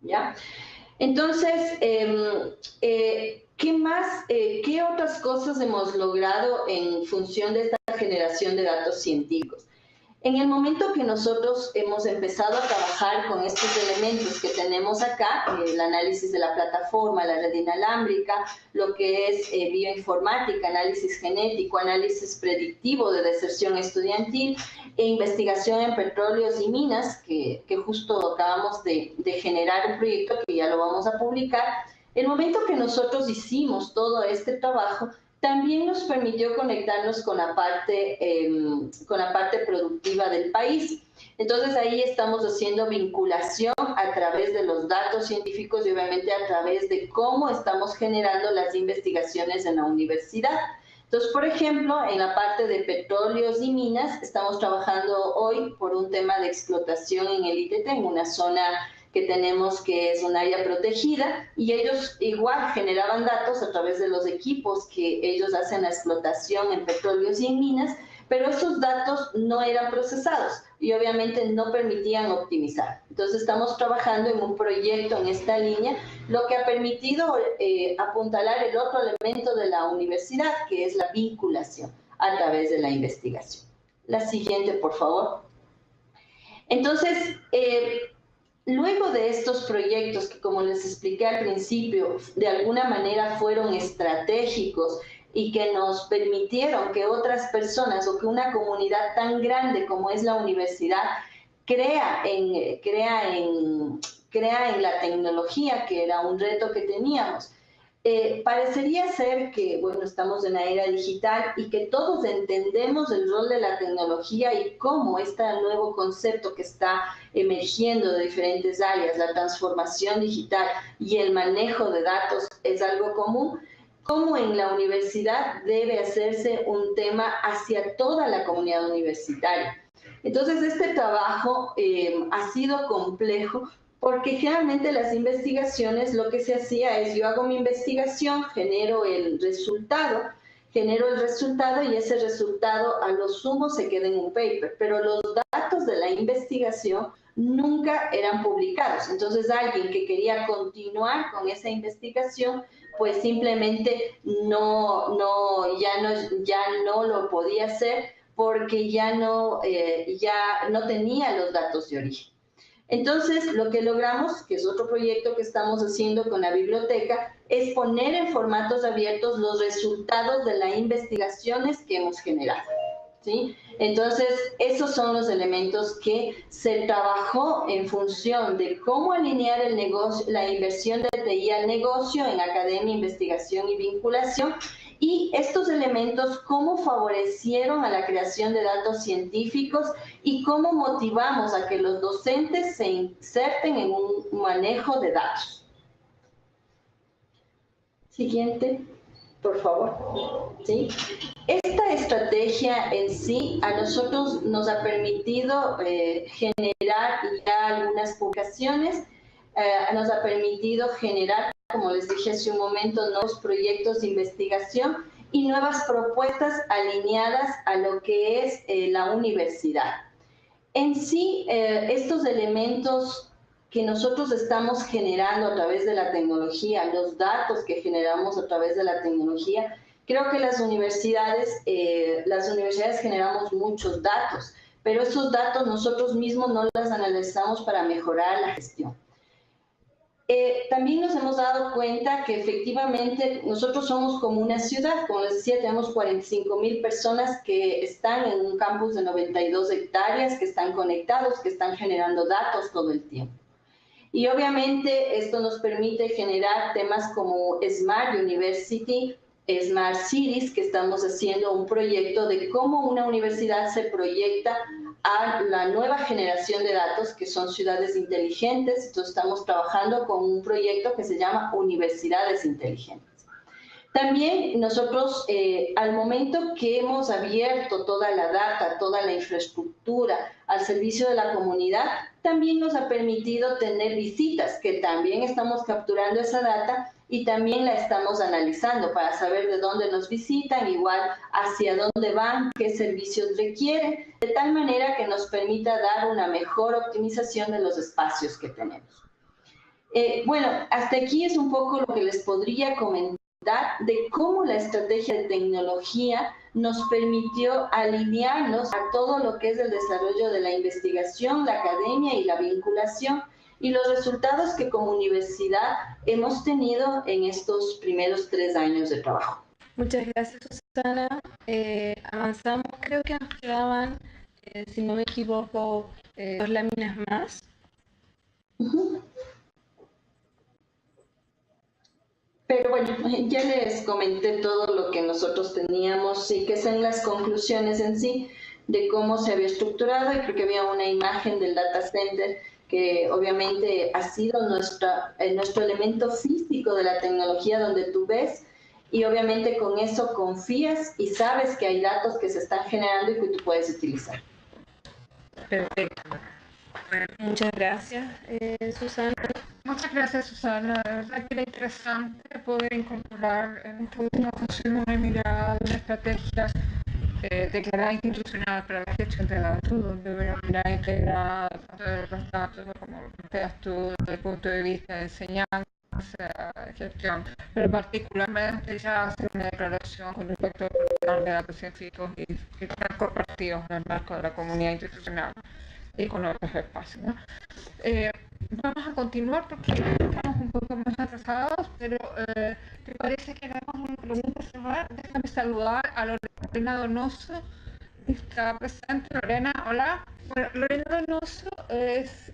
¿Ya? Entonces, ¿qué más, qué otras cosas hemos logrado en función de esta generación de datos científicos? En el momento que nosotros hemos empezado a trabajar con estos elementos que tenemos acá, el análisis de la plataforma, la red inalámbrica, lo que es bioinformática, análisis genético, análisis predictivo de deserción estudiantil e investigación en petróleos y minas, que justo acabamos de generar un proyecto que ya lo vamos a publicar. El momento que nosotros hicimos todo este trabajo, también nos permitió conectarnos con la parte productiva del país. Entonces ahí estamos haciendo vinculación a través de los datos científicos y obviamente a través de cómo estamos generando las investigaciones en la universidad. Entonces, por ejemplo, en la parte de petróleos y minas, estamos trabajando hoy por un tema de explotación en el ITT, en una zona que tenemos que es un área protegida, y ellos igual generaban datos a través de los equipos que ellos hacen la explotación en petróleos y en minas, pero esos datos no eran procesados y obviamente no permitían optimizar. Entonces estamos trabajando en un proyecto en esta línea, lo que ha permitido apuntalar el otro elemento de la universidad, que es la vinculación a través de la investigación. La siguiente, por favor. Entonces, luego de estos proyectos que, como les expliqué al principio, de alguna manera fueron estratégicos y que nos permitieron que otras personas o que una comunidad tan grande como es la universidad crea en la tecnología, que era un reto que teníamos. Parecería ser que, bueno, estamos en la era digital y que todos entendemos el rol de la tecnología y cómo este nuevo concepto que está emergiendo de diferentes áreas, la transformación digital y el manejo de datos es algo común, cómo en la universidad debe hacerse un tema hacia toda la comunidad universitaria. Entonces, este trabajo ha sido complejo porque generalmente las investigaciones lo que se hacía es yo hago mi investigación, genero el resultado y ese resultado a lo sumo se queda en un paper, pero los datos de la investigación nunca eran publicados. Entonces alguien que quería continuar con esa investigación pues simplemente ya no lo podía hacer porque ya no tenía los datos de origen. Entonces, lo que logramos, que es otro proyecto que estamos haciendo con la biblioteca, es poner en formatos abiertos los resultados de las investigaciones que hemos generado, ¿sí? Entonces, esos son los elementos que se trabajó en función de cómo alinear el negocio, la inversión de TI al negocio en academia, investigación y vinculación, y estos elementos cómo favorecieron a la creación de datos científicos y cómo motivamos a que los docentes se inserten en un manejo de datos. Siguiente, por favor. ¿Sí? Esta estrategia en sí a nosotros nos ha permitido generar ya algunas publicaciones, nos ha permitido generar, como les dije hace un momento, nuevos proyectos de investigación y nuevas propuestas alineadas a lo que es la universidad. En sí, estos elementos que nosotros estamos generando a través de la tecnología, los datos que generamos a través de la tecnología, creo que las universidades generamos muchos datos, pero esos datos nosotros mismos no los analizamos para mejorar la gestión. También nos hemos dado cuenta que efectivamente nosotros somos como una ciudad, como les decía, tenemos 45,000 personas que están en un campus de 92 hectáreas, que están conectados, que están generando datos todo el tiempo. Y obviamente esto nos permite generar temas como Smart University, Smart Cities, que estamos haciendo un proyecto de cómo una universidad se proyecta a la nueva generación de datos, que son ciudades inteligentes. Entonces estamos trabajando con un proyecto que se llama Universidades Inteligentes. También nosotros, al momento que hemos abierto toda la data, toda la infraestructura al servicio de la comunidad, también nos ha permitido tener visitas, que también estamos capturando esa data y también la estamos analizando para saber de dónde nos visitan, igual hacia dónde van, qué servicios requieren, de tal manera que nos permita dar una mejor optimización de los espacios que tenemos. Bueno, hasta aquí es un poco lo que les podría comentar de cómo la estrategia de tecnología nos permitió alinearnos a todo lo que es el desarrollo de la investigación, la academia y la vinculación, y los resultados que como universidad hemos tenido en estos primeros 3 años de trabajo. Muchas gracias, Susana. Avanzamos, creo que nos quedaban, si no me equivoco, 2 láminas más. Pero bueno, ya les comenté todo lo que nosotros teníamos y que son las conclusiones en sí de cómo se había estructurado, y creo que había una imagen del data center que obviamente ha sido nuestro elemento físico de la tecnología, donde tú ves y obviamente con eso confías y sabes que hay datos que se están generando y que tú puedes utilizar. Perfecto. Bueno, muchas gracias, Susana. Muchas gracias, Susana. La verdad que era interesante poder incorporar en esta última función una mirada, una estrategia declarada institucional para la gestión de datos, donde una mirada integrada tanto de los datos como lo planteas tú desde el punto de vista de enseñanza, gestión, pero particularmente ya hacer una declaración con respecto al plan de datos científicos y que están compartidos en el marco de la comunidad institucional y con otros espacios, ¿no? vamos a continuar porque estamos un poco más atrasados, pero ¿te parece que hagamos una pregunta cerrada? Déjame saludar a Lorena Donoso, que está presente. Lorena, hola. Bueno, Lorena Donoso es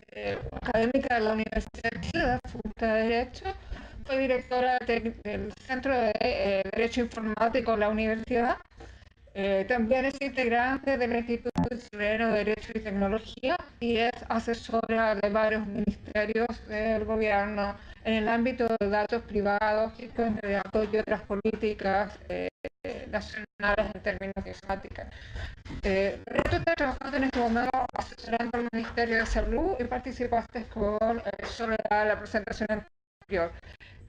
académica de la Universidad de Chile, de la Facultad de Derecho. Fue directora del Centro de Derecho Informático de la universidad. También es integrante del Instituto Chileno de Derecho y Tecnología y es asesora de varios ministerios del gobierno en el ámbito de datos privados y de apoyo a otras políticas nacionales en términos de informática. Tú estás trabajando en este momento asesorando al Ministerio de Salud y participaste con Soledad en la presentación anterior.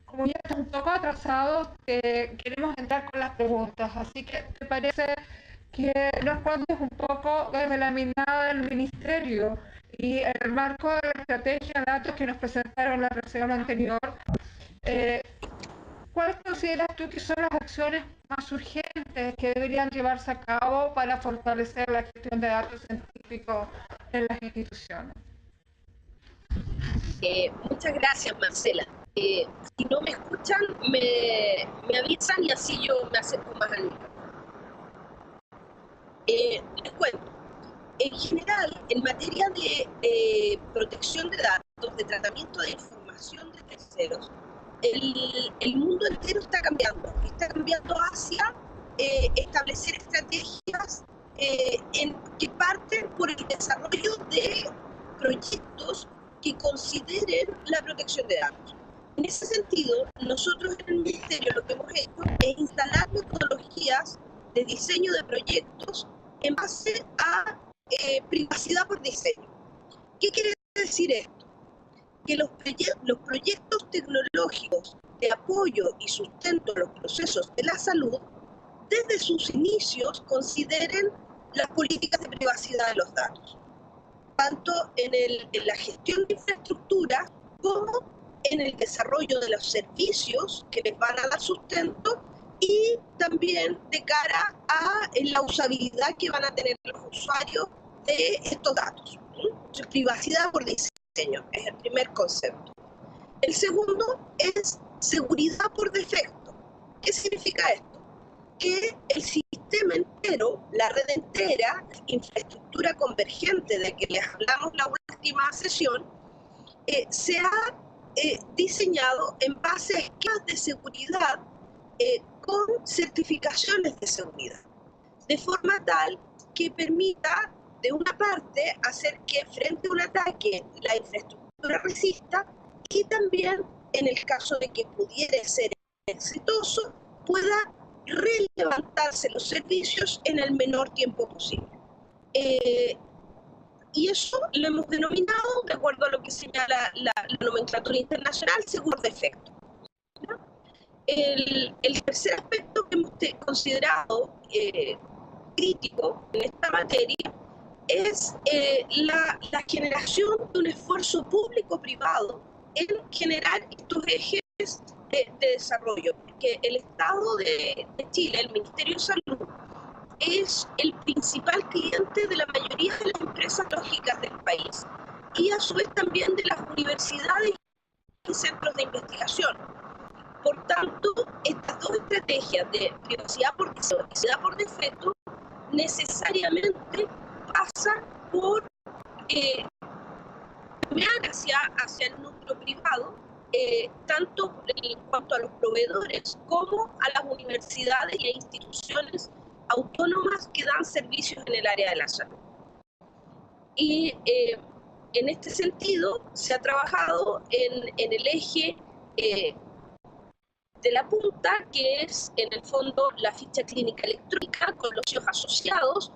Como ya estás un poco atrasado, queremos entrar con las preguntas, así que ¿te parece que nos cuentes un poco desde la mirada del Ministerio y en el marco de la estrategia de datos que nos presentaron en la reunión anterior? ¿Cuáles consideras tú que son las acciones más urgentes que deberían llevarse a cabo para fortalecer la gestión de datos científicos en las instituciones? Muchas gracias, Marcela. Si no me escuchan, me avisan y así yo me acerco más al micrófono. Les cuento. En general, en materia de protección de datos, de tratamiento de información de terceros, el mundo entero está cambiando hacia establecer estrategias que parten por el desarrollo de proyectos que consideren la protección de datos. En ese sentido, nosotros en el Ministerio lo que hemos hecho es instalar metodologías de diseño de proyectos en base a privacidad por diseño. ¿Qué quiere decir esto? Que los proyectos tecnológicos de apoyo y sustento a los procesos de la salud, desde sus inicios consideren las políticas de privacidad de los datos, tanto en la gestión de infraestructura como en el desarrollo de los servicios que les van a dar sustento y también de cara a la usabilidad que van a tener los usuarios de estos datos. Entonces, privacidad por diseño es el primer concepto. El segundo es seguridad por defecto. ¿Qué significa esto? Que el sistema entero, la red entera, infraestructura convergente de que les hablamos la última sesión, se ha diseñado en base a esquemas de seguridad con certificaciones de seguridad, de forma tal que permita, de una parte, hacer que frente a un ataque la infraestructura resista y también, en el caso de que pudiera ser exitoso, pueda relevantarse los servicios en el menor tiempo posible. Y eso lo hemos denominado, de acuerdo a lo que señala la nomenclatura internacional, seguro defecto. ¿No? El tercer aspecto que hemos considerado crítico en esta materia es la generación de un esfuerzo público-privado en generar estos ejes de desarrollo, porque el Estado de Chile, el Ministerio de Salud, es el principal cliente de la mayoría de las empresas lógicas del país y a su vez también de las universidades y centros de investigación. Por tanto, estas dos estrategias de privacidad por diseño y privacidad por defecto necesariamente pasan por hacia el núcleo privado, tanto en cuanto a los proveedores como a las universidades y a instituciones autónomas que dan servicios en el área de la salud. Y en este sentido se ha trabajado en el eje de la punta, que es en el fondo la ficha clínica electrónica con los sellos asociados.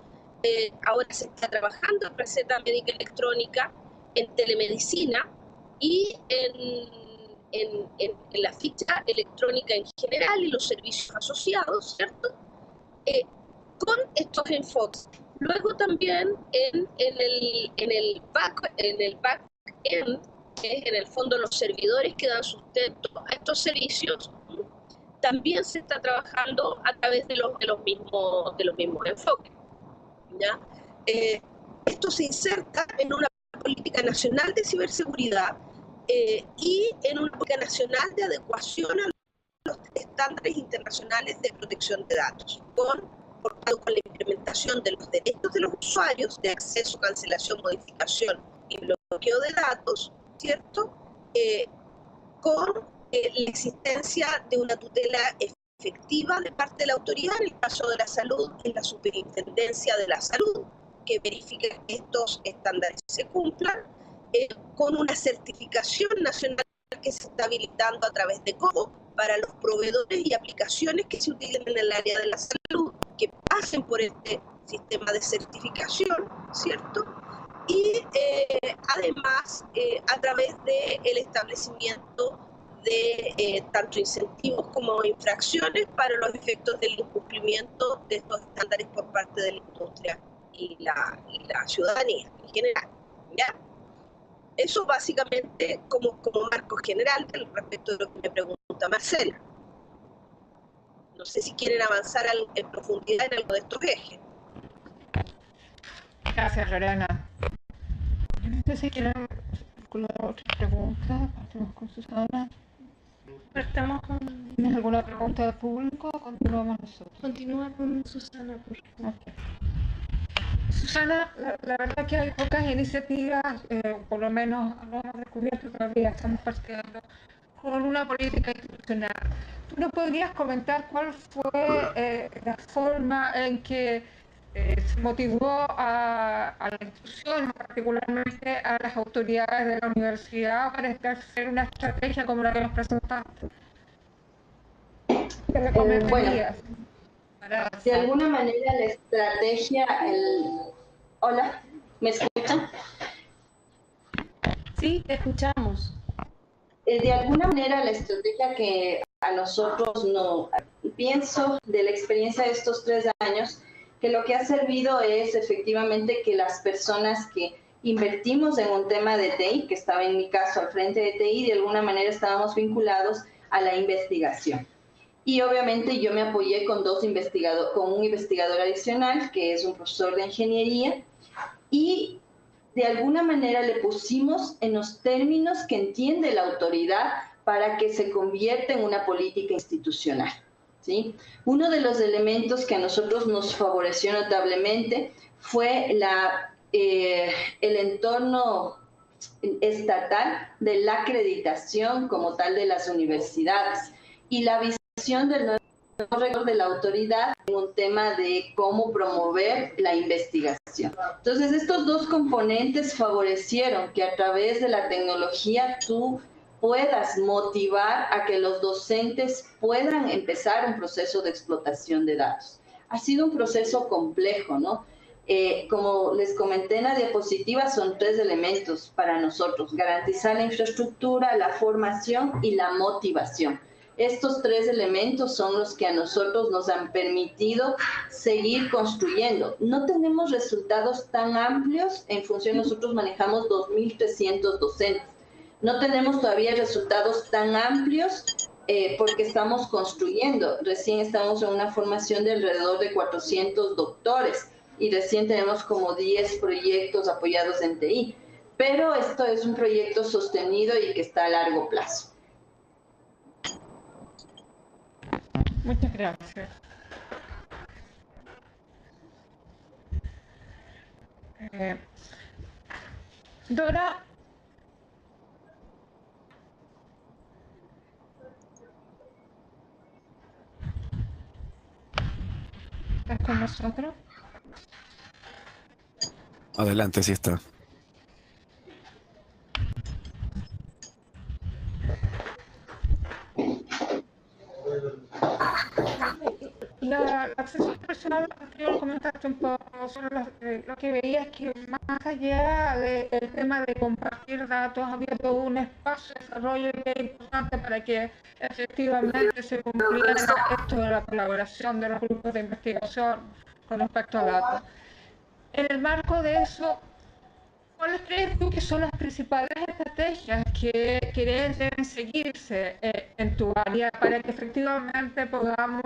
Ahora se está trabajando en receta médica electrónica, en telemedicina y en la ficha electrónica en general y los servicios asociados, ¿cierto? Con estos enfoques. Luego también en el back-end, que es en el fondo los servidores que dan sustento a estos servicios, también se está trabajando a través de los mismos enfoques. ¿Ya? Esto se inserta en una política nacional de ciberseguridad y en una política nacional de adecuación a los estándares internacionales de protección de datos, por tanto, con la implementación de los derechos de los usuarios de acceso, cancelación, modificación y bloqueo de datos, ¿cierto? Con la existencia de una tutela efectiva de parte de la autoridad, en el caso de la salud, en la Superintendencia de la Salud, que verifique que estos estándares se cumplan, con una certificación nacional que se está habilitando a través de COBO para los proveedores y aplicaciones que se utilicen en el área de la salud, que pasen por este sistema de certificación, ¿cierto? Y además a través del establecimiento de tanto incentivos como infracciones para los efectos del incumplimiento de estos estándares por parte de la industria y la ciudadanía en general, ¿ya? Eso básicamente como marco general respecto de lo que me pregunta Marcela. No sé si quieren avanzar en profundidad en algo de estos ejes. Gracias, Lorena. No sé si quieren otra pregunta. Partimos con Susana. ¿Tienes alguna pregunta del público o continuamos nosotros? Continúa con Susana, por favor. Okay. Susana, la verdad que hay pocas iniciativas, por lo menos no hemos descubierto todavía, estamos partiendo con una política institucional. ¿Tú nos podrías comentar cuál fue la forma en que se motivó a la institución, particularmente a las autoridades de la universidad, para establecer una estrategia como la que nos presentaste? ¿Qué recomendarías? De alguna manera la estrategia, Hola, ¿me escuchan? Sí, te escuchamos. De alguna manera la estrategia que a nosotros no pienso de la experiencia de estos 3 años, que lo que ha servido es efectivamente que las personas que invertimos en un tema de TI, que estaba en mi caso al frente de TI, de alguna manera estábamos vinculados a la investigación. Y obviamente yo me apoyé con un investigador adicional, que es un profesor de ingeniería, y de alguna manera le pusimos en los términos que entiende la autoridad para que se convierta en una política institucional, ¿sí? Uno de los elementos que a nosotros nos favoreció notablemente fue el entorno estatal de la acreditación como tal de las universidades y la visión del nuevo rector de la autoridad en un tema de cómo promover la investigación. Entonces, estos dos componentes favorecieron que a través de la tecnología tú puedas motivar a que los docentes puedan empezar un proceso de explotación de datos. Ha sido un proceso complejo, ¿no? Como les comenté en la diapositiva, son 3 elementos para nosotros: garantizar la infraestructura, la formación y la motivación. Estos 3 elementos son los que a nosotros nos han permitido seguir construyendo. No tenemos resultados tan amplios en función, nosotros manejamos 2.300 docentes. No tenemos todavía resultados tan amplios porque estamos construyendo. Recién estamos en una formación de alrededor de 400 doctores y recién tenemos como 10 proyectos apoyados en TI. Pero esto es un proyecto sostenido y que está a largo plazo. Muchas gracias. Dora, ¿estás con nosotros? Adelante, sí está. La acceso personal, yo lo comentaste un poco, solo lo que veía es que más allá del tema de compartir datos, había todo un espacio de desarrollo que era importante para que efectivamente se cumpliera esto de la colaboración de los grupos de investigación con respecto a datos. En el marco de eso, ¿cuáles crees tú que son las principales estrategias que deben seguirse en tu área para que efectivamente podamos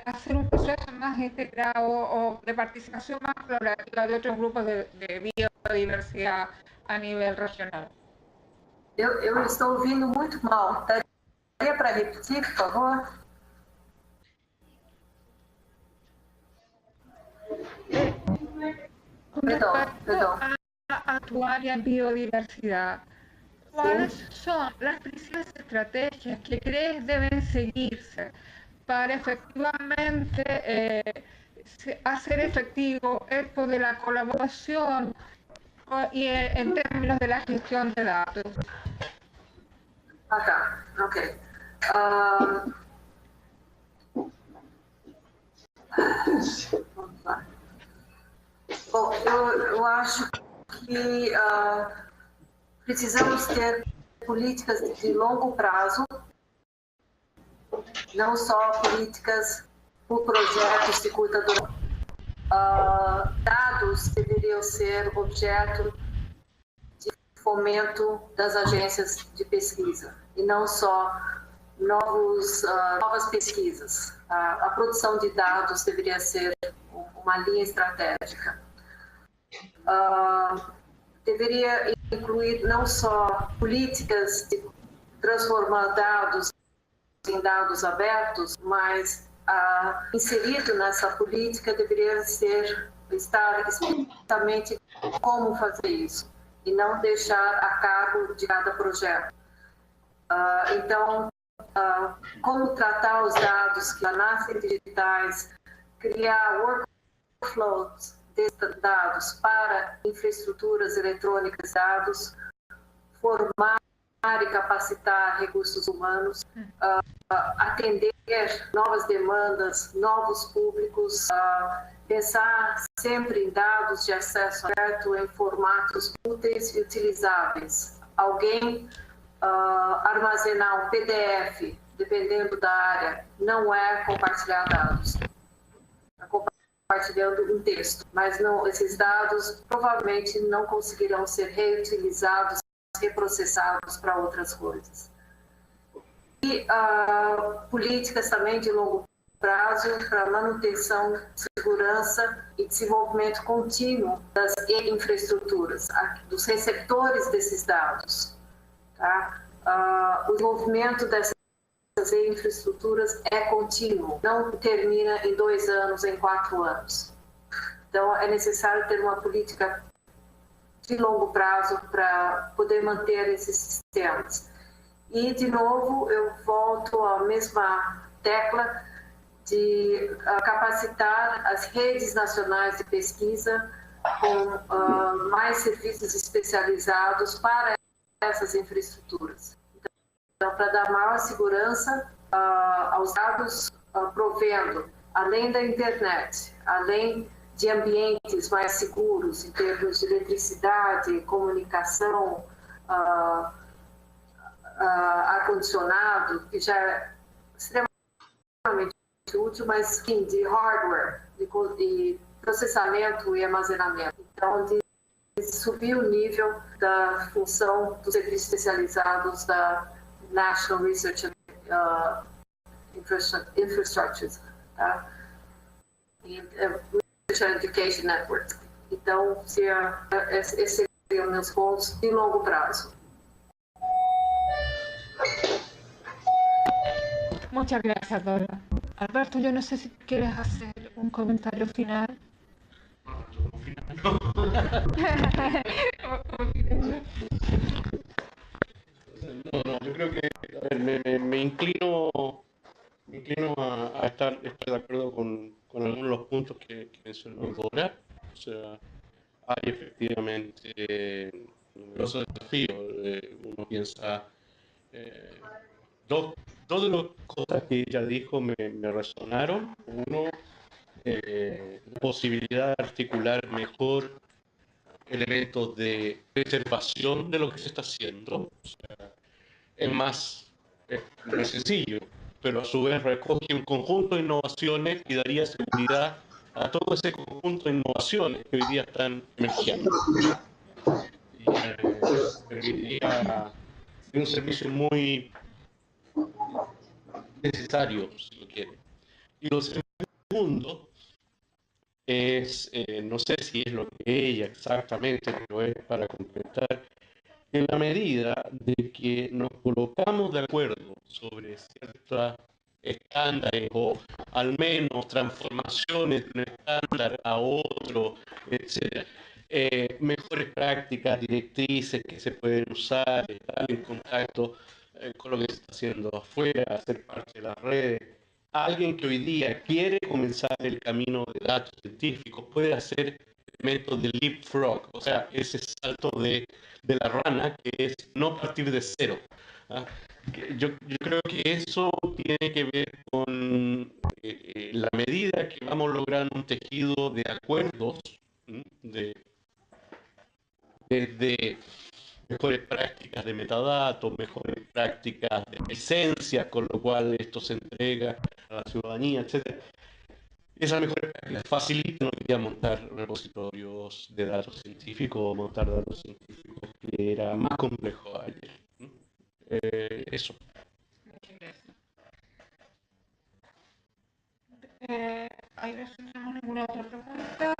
hacer un proceso más integrado o de participación más colaborativa de otros grupos de biodiversidad a nivel regional? Eu estou ouvindo muito mal. Daria para repetir, por favor? Perdón. A tu área biodiversidad, ¿cuáles son las principales estrategias que crees deben seguirse para efectivamente hacer efectivo esto de la colaboración y en términos de la gestión de datos? Ah, tá. Ok. Vamos lá. Bom, eu acho que precisamos ter políticas de longo prazo, não só políticas por projetos de curta duração. Dados deveriam ser objeto de fomento das agências de pesquisa, e não só novas pesquisas. A produção de dados deveria ser uma linha estratégica. Deveria incluir não só políticas de transformar dados em dados abertos, mas inserido nessa política deveria estar explicitamente como fazer isso e não deixar a cargo de cada projeto. Então, como tratar os dados que já nascem digitais, criar workflows de dados para infraestruturas eletrônicas de dados, formar e capacitar recursos humanos, atender novas demandas, novos públicos, pensar sempre em dados de acesso aberto em formatos úteis e utilizáveis. Alguém armazenar um PDF, dependendo da área, não é compartilhar dados. É compartilhando um texto, mas não, esses dados provavelmente não conseguirão ser reutilizados, reprocessados para outras coisas. E políticas também de longo prazo para manutenção, segurança e desenvolvimento contínuo das infraestruturas, dos receptores desses dados. Tá? O desenvolvimento dessas infraestruturas é contínuo, não termina em 2 anos, em 4 anos. Então, é necessário ter uma política de longo prazo para poder manter esses sistemas. E, de novo, eu volto à mesma tecla de capacitar as redes nacionais de pesquisa com mais serviços especializados para essas infraestruturas. Então, para dar maior segurança aos dados, provendo, além da internet, além de ambientes mais seguros em termos de eletricidade, comunicação, ar-condicionado, que já é extremamente útil, mas sim, de hardware, de processamento e armazenamento. Então, de subir o nível da função dos serviços especializados da National Research Infrastructures, tá? Research Education Network. Então, esses seriam meus pontos de longo prazo. Muchas gracias, Dora. Alberto, yo no sé si quieres hacer un comentario final. No, yo creo que me inclino a estar de acuerdo con algunos de los puntos que mencionó Dora. O sea, hay efectivamente numerosos desafíos. Uno piensa, dos de las cosas que ella dijo me resonaron. Uno, la posibilidad de articular mejor elementos de preservación de lo que se está haciendo. O sea, es más sencillo, pero a su vez recoge un conjunto de innovaciones y daría seguridad a todo ese conjunto de innovaciones que hoy día están emergiendo. Y permitiría un servicio muy necesario, si lo quiere. Y lo segundo es, no sé si es lo que ella exactamente, pero es para completar, en la medida de que nos colocamos de acuerdo sobre ciertos estándares o al menos transformaciones de un estándar a otro, etc. Mejores prácticas, directrices que se pueden usar, estar en contacto con lo que se está haciendo afuera, ser parte de las redes. Alguien que hoy día quiere comenzar el camino de datos científicos puede hacer elementos de leapfrog, o sea, ese salto de la rana que es no partir de cero. ¿Ah? Yo creo que eso tiene que ver con la medida que vamos logrando un tejido de acuerdos, desde mejores prácticas de metadatos, mejores prácticas de licencia, con lo cual esto se entrega a la ciudadanía, etc. Esas mejores prácticas facilitan hoy día montar repositorios de datos científicos, montar datos científicos, que era más complejo ayer. Eso. ¿Hay veces no tenemos ninguna otra pregunta?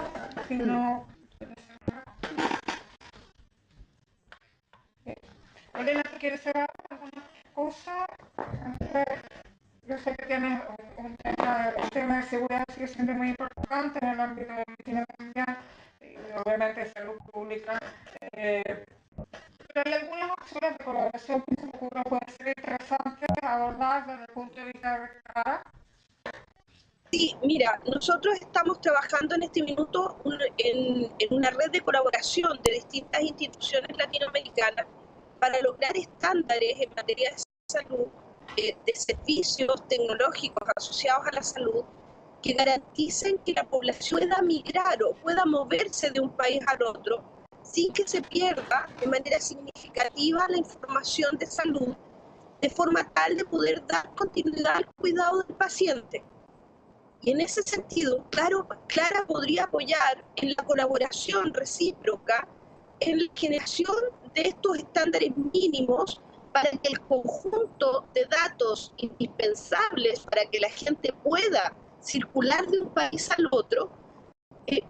Si no, Elena, ¿quieres cerrar alguna cosa? Yo sé que tienes un tema, el tema de seguridad sigue siendo muy importante en el ámbito de medicina familiar y obviamente de salud pública. Pero hay algunas opciones de colaboración que se me ocurren pueden ser interesantes abordar desde el punto de vista de Rectora. Sí, mira, nosotros estamos trabajando en este minuto en una red de colaboración de distintas instituciones latinoamericanas para lograr estándares en materia de salud, de servicios tecnológicos asociados a la salud, que garanticen que la población pueda migrar o pueda moverse de un país al otro sin que se pierda de manera significativa la información de salud, de forma tal de poder dar continuidad al cuidado del paciente. Y en ese sentido, Clara podría apoyar en la colaboración recíproca en la generación de estos estándares mínimos para que el conjunto de datos indispensables para que la gente pueda circular de un país al otro en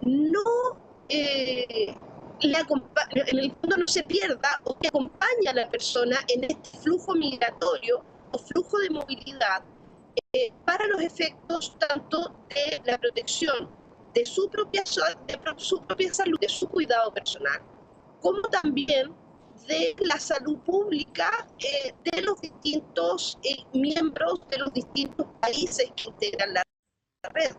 el fondo no se pierda o que acompañe a la persona en este flujo migratorio o flujo de movilidad para los efectos tanto de la protección de su propia salud, de su cuidado personal, como también de la salud pública de los distintos miembros de los distintos países que integran la red.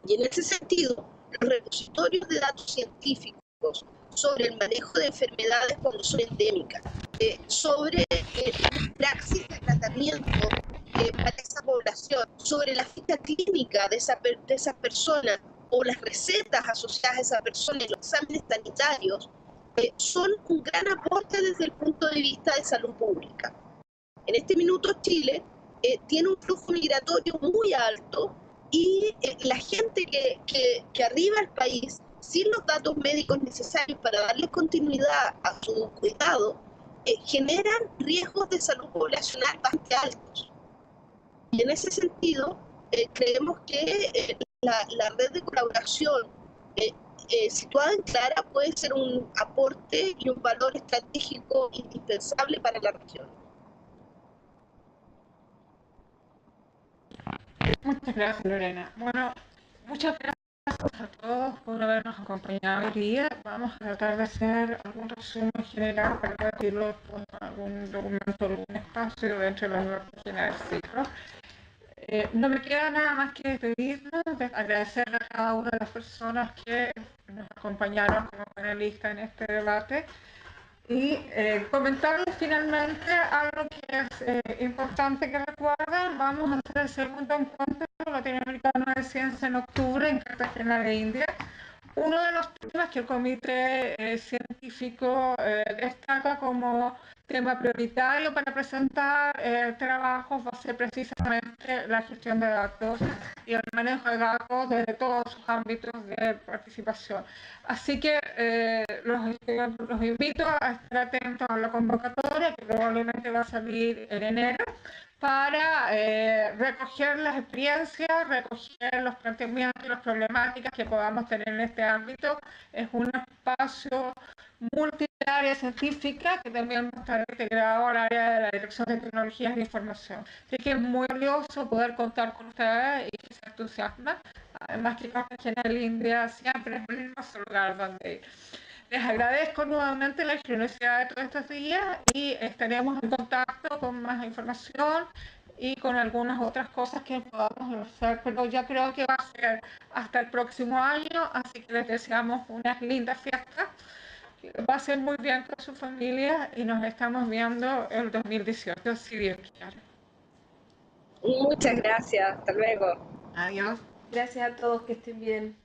Y en ese sentido, los repositorios de datos científicos sobre el manejo de enfermedades cuando son endémicas, sobre las praxis de tratamiento para esa población, sobre la ficha clínica de esa persona o las recetas asociadas a esa persona y los exámenes sanitarios, son un gran aporte desde el punto de vista de salud pública. En este minuto Chile tiene un flujo migratorio muy alto y la gente que arriba al país sin los datos médicos necesarios para darle continuidad a su cuidado, generan riesgos de salud poblacional bastante altos. Y en ese sentido, creemos que la red de colaboración situada en Clara puede ser un aporte y un valor estratégico indispensable para la región. Muchas gracias, Lorena. Bueno, muchas gracias a todos por habernos acompañado hoy día. Vamos a tratar de hacer algún resumen general para compartirlo después con algún documento, algún espacio dentro de la nueva página del ciclo. No me queda nada más que despedirnos, agradecerle a cada una de las personas que nos acompañaron como panelistas en este debate y comentarles finalmente algo que es importante que recuerden. Vamos a hacer el segundo encuentro latinoamericano de ciencia en octubre en Cartagena de India. Uno de los temas que el comité científico destaca como tema prioritario para presentar trabajos va a ser precisamente la gestión de datos y el manejo de datos desde todos sus ámbitos de participación. Así que los invito a estar atentos a la convocatoria que probablemente va a salir en enero para recoger las experiencias, recoger los planteamientos y las problemáticas que podamos tener en este ámbito. Es un espacio multiárea científica que también va a estar integrado al área de la Dirección de Tecnologías de Información. Así que es muy valioso poder contar con ustedes y que se entusiasmen. Además que Cartagena de India siempre es el nuestro lugar donde ir. Les agradezco nuevamente la generosidad de todos estos días y estaremos en contacto con más información y con algunas otras cosas que podamos hacer, pero ya creo que va a ser hasta el próximo año, así que les deseamos unas lindas fiestas. Va a ser muy bien con su familia y nos estamos viendo el 2018, si Dios quiere. Muchas gracias, hasta luego. Adiós. Gracias a todos, que estén bien.